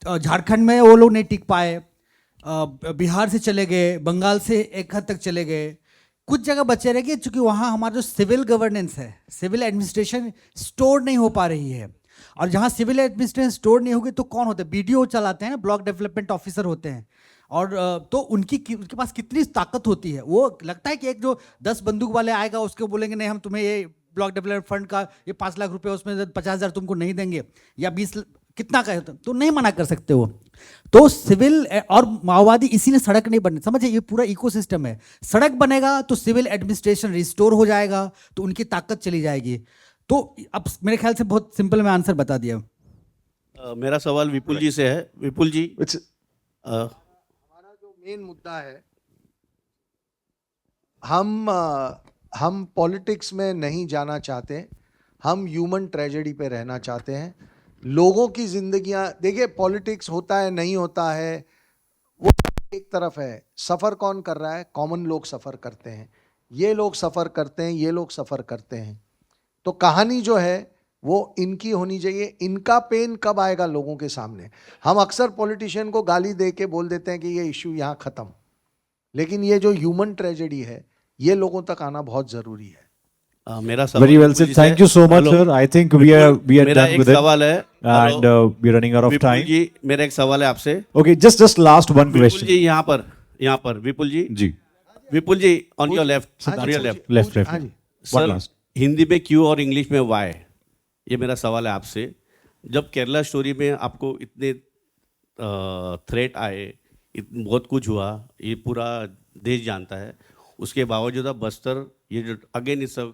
Speaker 6: झारखंड में वो लोग नहीं टिक पाए, बिहार से चले गए, बंगाल से एक हद तक चले गए, कुछ जगह बचे रह गए, क्योंकि वहाँ हमारा जो सिविल गवर्नेंस है, सिविल एडमिनिस्ट्रेशन स्टोर नहीं हो पा रही है। और जहाँ सिविल एडमिनिस्ट्रेशन स्टोर नहीं होगी तो कौन होते हैं? बीडीओ चलाते हैं ना, ब्लॉक डेवलपमेंट ऑफिसर होते हैं। और तो उनके पास कितनी ताकत होती है। वो लगता है कि एक जो 10 बंदूक वाले आएगा उसको बोलेंगे नहीं हम तुम्हें ये ब्लॉक डेवलपमेंट फंड का ये 5 लाख रुपए उसमें 50,000 तुमको नहीं देंगे, या 20 कितना का है तो नहीं मना कर सकते वो। तो सिविल और माओवादी इसीलिए सड़क नहीं बनने, समझिए ये पूरा इकोसिस्टम है। सड़क बनेगा तो सिविल एडमिनिस्ट्रेशन रिस्टोर हो जाएगा, तो उनकी ताकत चली जाएगी। तो अब मेरे ख्याल से बहुत सिंपल मैं आंसर बता दिया।
Speaker 15: मेरा सवाल विपुल जी से है। विपुल जी,
Speaker 2: हमारा जो मेन मुद्दा है, हम पॉलिटिक्स में नहीं जाना चाहते, हम ह्यूमन ट्रेजेडी पे रहना चाहते हैं। लोगों की जिंदगियां, देखिए पॉलिटिक्स होता है नहीं होता है वो एक तरफ है, सफ़र कौन कर रहा है? कॉमन लोग सफ़र करते हैं, ये लोग सफ़र करते हैं, ये लोग सफ़र करते हैं। तो कहानी जो है वो इनकी होनी चाहिए। इनका पेन कब आएगा लोगों के सामने? हम अक्सर पॉलिटिशियन को गाली दे के बोल देते हैं कि ये इशू यहाँ ख़त्म, लेकिन ये जो ह्यूमन ट्रेजेडी है ये लोगों तक आना बहुत ज़रूरी है।
Speaker 15: मेरा सवाल
Speaker 1: Very well
Speaker 15: विपुल
Speaker 1: said.
Speaker 15: जी से
Speaker 1: Thank you so much,
Speaker 15: hello,
Speaker 1: sir. I think we are
Speaker 15: मेरा
Speaker 1: done
Speaker 15: एक
Speaker 1: with it,
Speaker 15: सवाल है
Speaker 1: and we're running out of
Speaker 15: Vipul
Speaker 1: time.
Speaker 15: जी, मेरा एक सवाल है आपसे।
Speaker 1: Okay, just last one
Speaker 15: विपुल
Speaker 1: question.
Speaker 15: जी यहाँ पर विपुल जी
Speaker 1: जी,
Speaker 15: विपुल जी ऑन योर लेफ्ट,
Speaker 2: हाँ जी,
Speaker 15: योर लेफ्ट
Speaker 1: left.
Speaker 2: हाँ जी।
Speaker 1: One
Speaker 15: sir,
Speaker 1: last.
Speaker 15: हिंदी में क्यों और इंग्लिश में वाई, ये मेरा सवाल है आपसे। जब केरला स्टोरी में आपको इतने थ्रेट आए, बहुत कुछ हुआ, ये पूरा देश जानता है, उसके बावजूद अब बस्तर ये जो again is a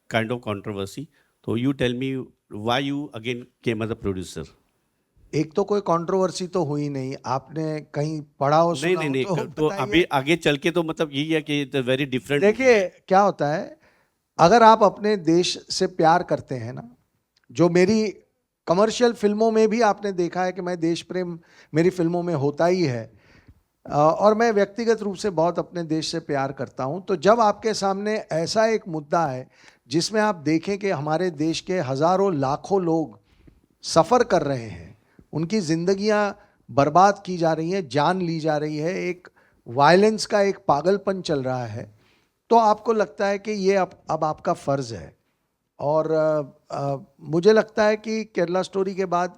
Speaker 15: kind of controversy, तो you tell me why you again came as a producer.
Speaker 2: एक तो कोई कंट्रोवर्सी तो हुई नहीं, आपने कहीं पढ़ा हो सुना
Speaker 15: नहीं
Speaker 2: हो
Speaker 15: तो
Speaker 2: बताइए।
Speaker 15: अभी आगे चल के तो मतलब यही है कि इट्स वेरी डिफरेंट।
Speaker 2: देखिए क्या होता है, अगर आप अपने देश से प्यार करते हैं ना, जो मेरी कमर्शियल फिल्मों में भी आपने देखा है कि मैं देश प्रेम मेरी फिल्मों में होता ही है, और मैं व्यक्तिगत रूप से बहुत अपने देश से प्यार करता हूं। तो जब आपके सामने ऐसा एक मुद्दा है जिसमें आप देखें कि हमारे देश के हज़ारों लाखों लोग सफ़र कर रहे हैं, उनकी ज़िंदगियां बर्बाद की जा रही हैं, जान ली जा रही है, एक वायलेंस का एक पागलपन चल रहा है, तो आपको लगता है कि ये अब आपका फ़र्ज़ है। और मुझे लगता है कि केरला स्टोरी के बाद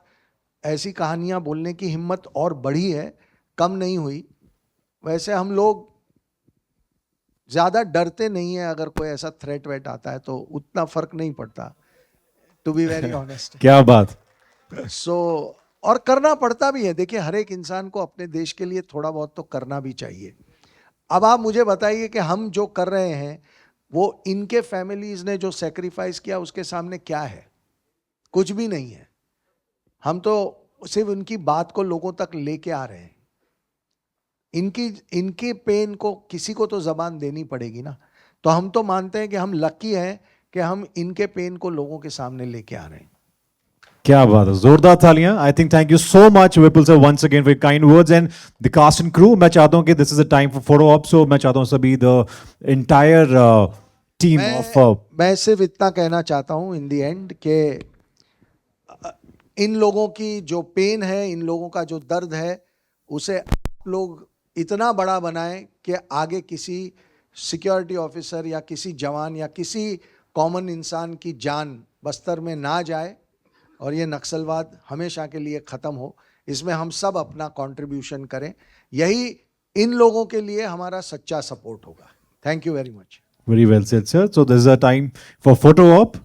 Speaker 2: ऐसी कहानियां बोलने की हिम्मत और बढ़ी है, कम नहीं हुई। वैसे हम लोग ज़्यादा डरते नहीं हैं, अगर कोई ऐसा थ्रेट वेट आता है तो उतना फ़र्क नहीं पड़ता, टू बी वेरी ऑनेस्ट।
Speaker 1: क्या बात।
Speaker 2: सो और करना पड़ता भी है। देखिए हर एक इंसान को अपने देश के लिए थोड़ा बहुत तो करना भी चाहिए। अब आप मुझे बताइए कि हम जो कर रहे हैं वो इनके फैमिलीज ने जो सेक्रीफाइस किया उसके सामने क्या है? कुछ भी नहीं है। हम तो सिर्फ उनकी बात को लोगों तक लेके आ रहे हैं। इनके पेन को किसी को तो जबान देनी पड़ेगी ना। तो हम तो मानते हैं कि हम लकी हैं कि हम इनके पेन को लोगों के सामने लेके आ रहे हैं।
Speaker 1: क्या बात है, जोरदार तालियां। I think thank you so much Vipul sir once again for kind words and the cast and crew. मैं चाहता हूं कि this is a time for photo op, so मैं चाहता हूं सभी द एंटायर टीम ऑफ
Speaker 2: मैं सिर्फ इतना कहना चाहता हूं इन द एंड कि इन लोगों की जो पेन है, इन लोगों का जो दर्द है, उसे आप लोग इतना बड़ा बनाएं कि आगे किसी सिक्योरिटी ऑफिसर या किसी जवान या किसी कॉमन इंसान की जान बस्तर में ना जाए और ये नक्सलवाद हमेशा के लिए ख़त्म हो। इसमें हम सब अपना कंट्रीब्यूशन करें, यही इन लोगों के लिए हमारा सच्चा सपोर्ट होगा। Thank you very much.
Speaker 1: Very well said, sir. So this is a time for photo op.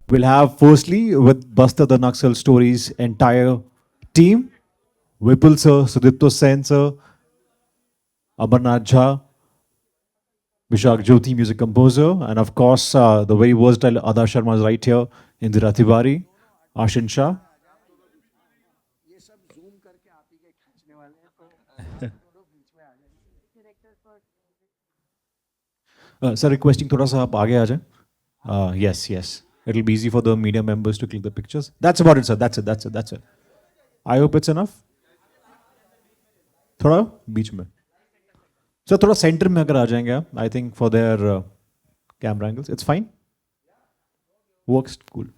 Speaker 1: We'll have firstly with Buster the Naxal Stories entire team, Vipul sir, Sudipto Sen sir, Amarnath Jha, Vishak Jyoti music composer, and of course the very versatile Ada Sharma is right here, Indira Tiwari, Ashin Shah. Sir, requesting थोड़ा सा आप आगे आ जाएं. Yes, yes. It'll be easy for the media members to click the pictures. That's about it, sir. That's it. I hope it's enough. थोड़ा बीच में. Sir थोड़ा centre में अगर आ जाएंगे आप, I think for their camera angles it's fine, works cool.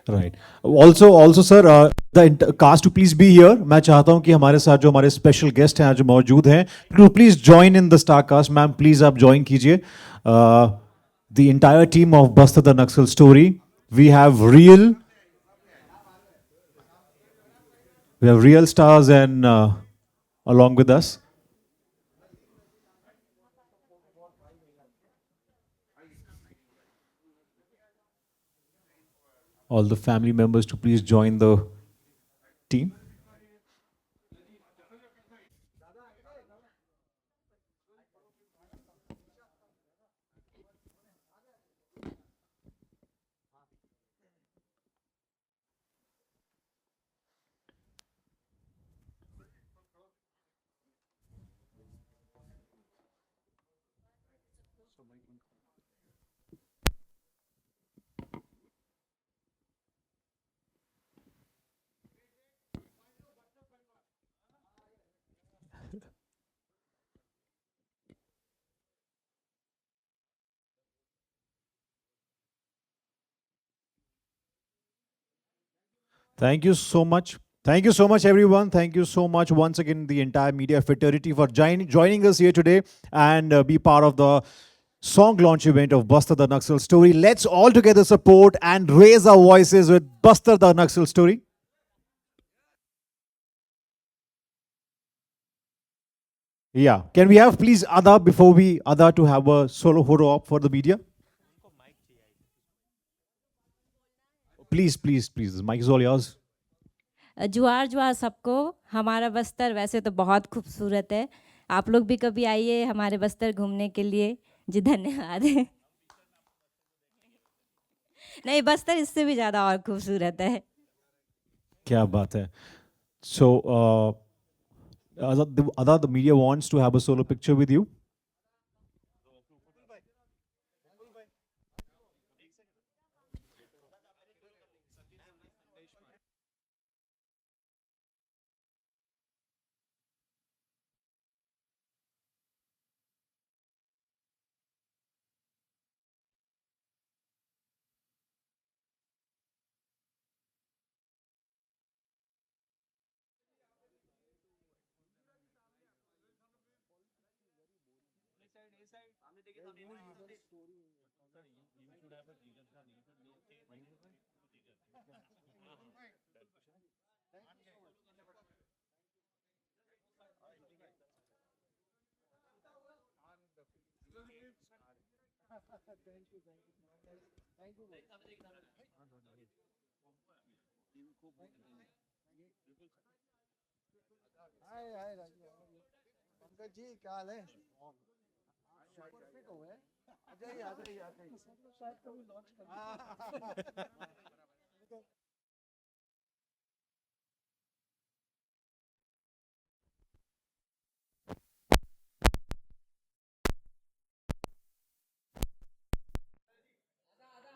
Speaker 1: Right. Also sir the cast to please be here. मैं चाहता हूं कि हमारे साथ जो हमारे स्पेशल गेस्ट हैं आज मौजूद हैं, to please join in the star cast. Ma'am please आप ज्वाइन कीजिए. The entire team of Bastar the Naxal story. We have real stars and along with us. All the family members to please join the team. Thank you so much. Thank you so much, everyone. Thank you so much once again, the entire media fraternity, for joining us here today and be part of the song launch event of Bastar the Naxal Story. Let's all together support and raise our voices with Bastar the Naxal Story. Yeah. Can we have, please, Ada to have a solo photo op for the media? Please, the mic is all yours.
Speaker 19: जुआर जुआर सबको. हमारा बस्तर वैसे तो बहुत खूबसूरत है. आप लोग भी कभी आइए हमारे बस्तर घूमने के लिए. जी धन्यवाद. नहीं, बस्तर इससे भी ज़्यादा और खूबसूरत है.
Speaker 1: क्या बात है. So, Ada, the media wants to have a solo picture with you.
Speaker 2: Pankaj ji क्या हाल है? फिट हो गए? आ जाइए आ जाइए आ जाइए.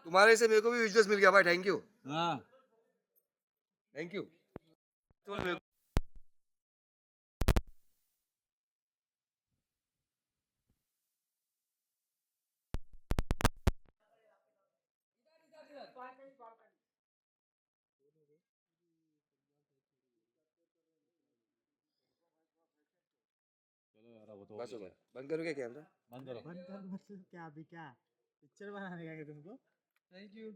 Speaker 20: तुम्हारे से मेरे को भी विजुअल्स मिल गया भाई. Thank you. हाँ थैंक यू. बस हो गया. बंद करो क्या कैमरा?
Speaker 21: बंद करो. क्या अभी क्या पिक्चर बनाने का है तुमको? Thank you.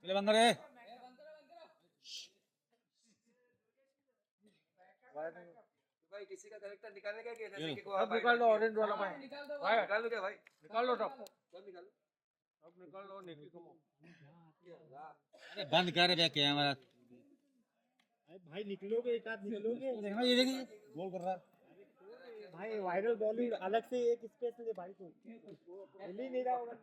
Speaker 21: चले बंद करे.
Speaker 20: भाई किसी का करेक्टर निकालने का क्या है?
Speaker 21: अब निकाल दो ऑरेंज वाला भाई.
Speaker 20: भाई निकाल दो क्या भाई?
Speaker 21: निकाल लो सब.
Speaker 20: सब निकाल.
Speaker 21: अब निकाल लो निकल को. अरे बंद कर बे कैमरा. भाई निकलोगे, एक आध निकलोगे. देखना ये देखिए गोल कर रहा है भाई. वायरल बॉलीवुड अलग से एक स्पेस दे भाई को. मिल ही नहीं रहा होगा.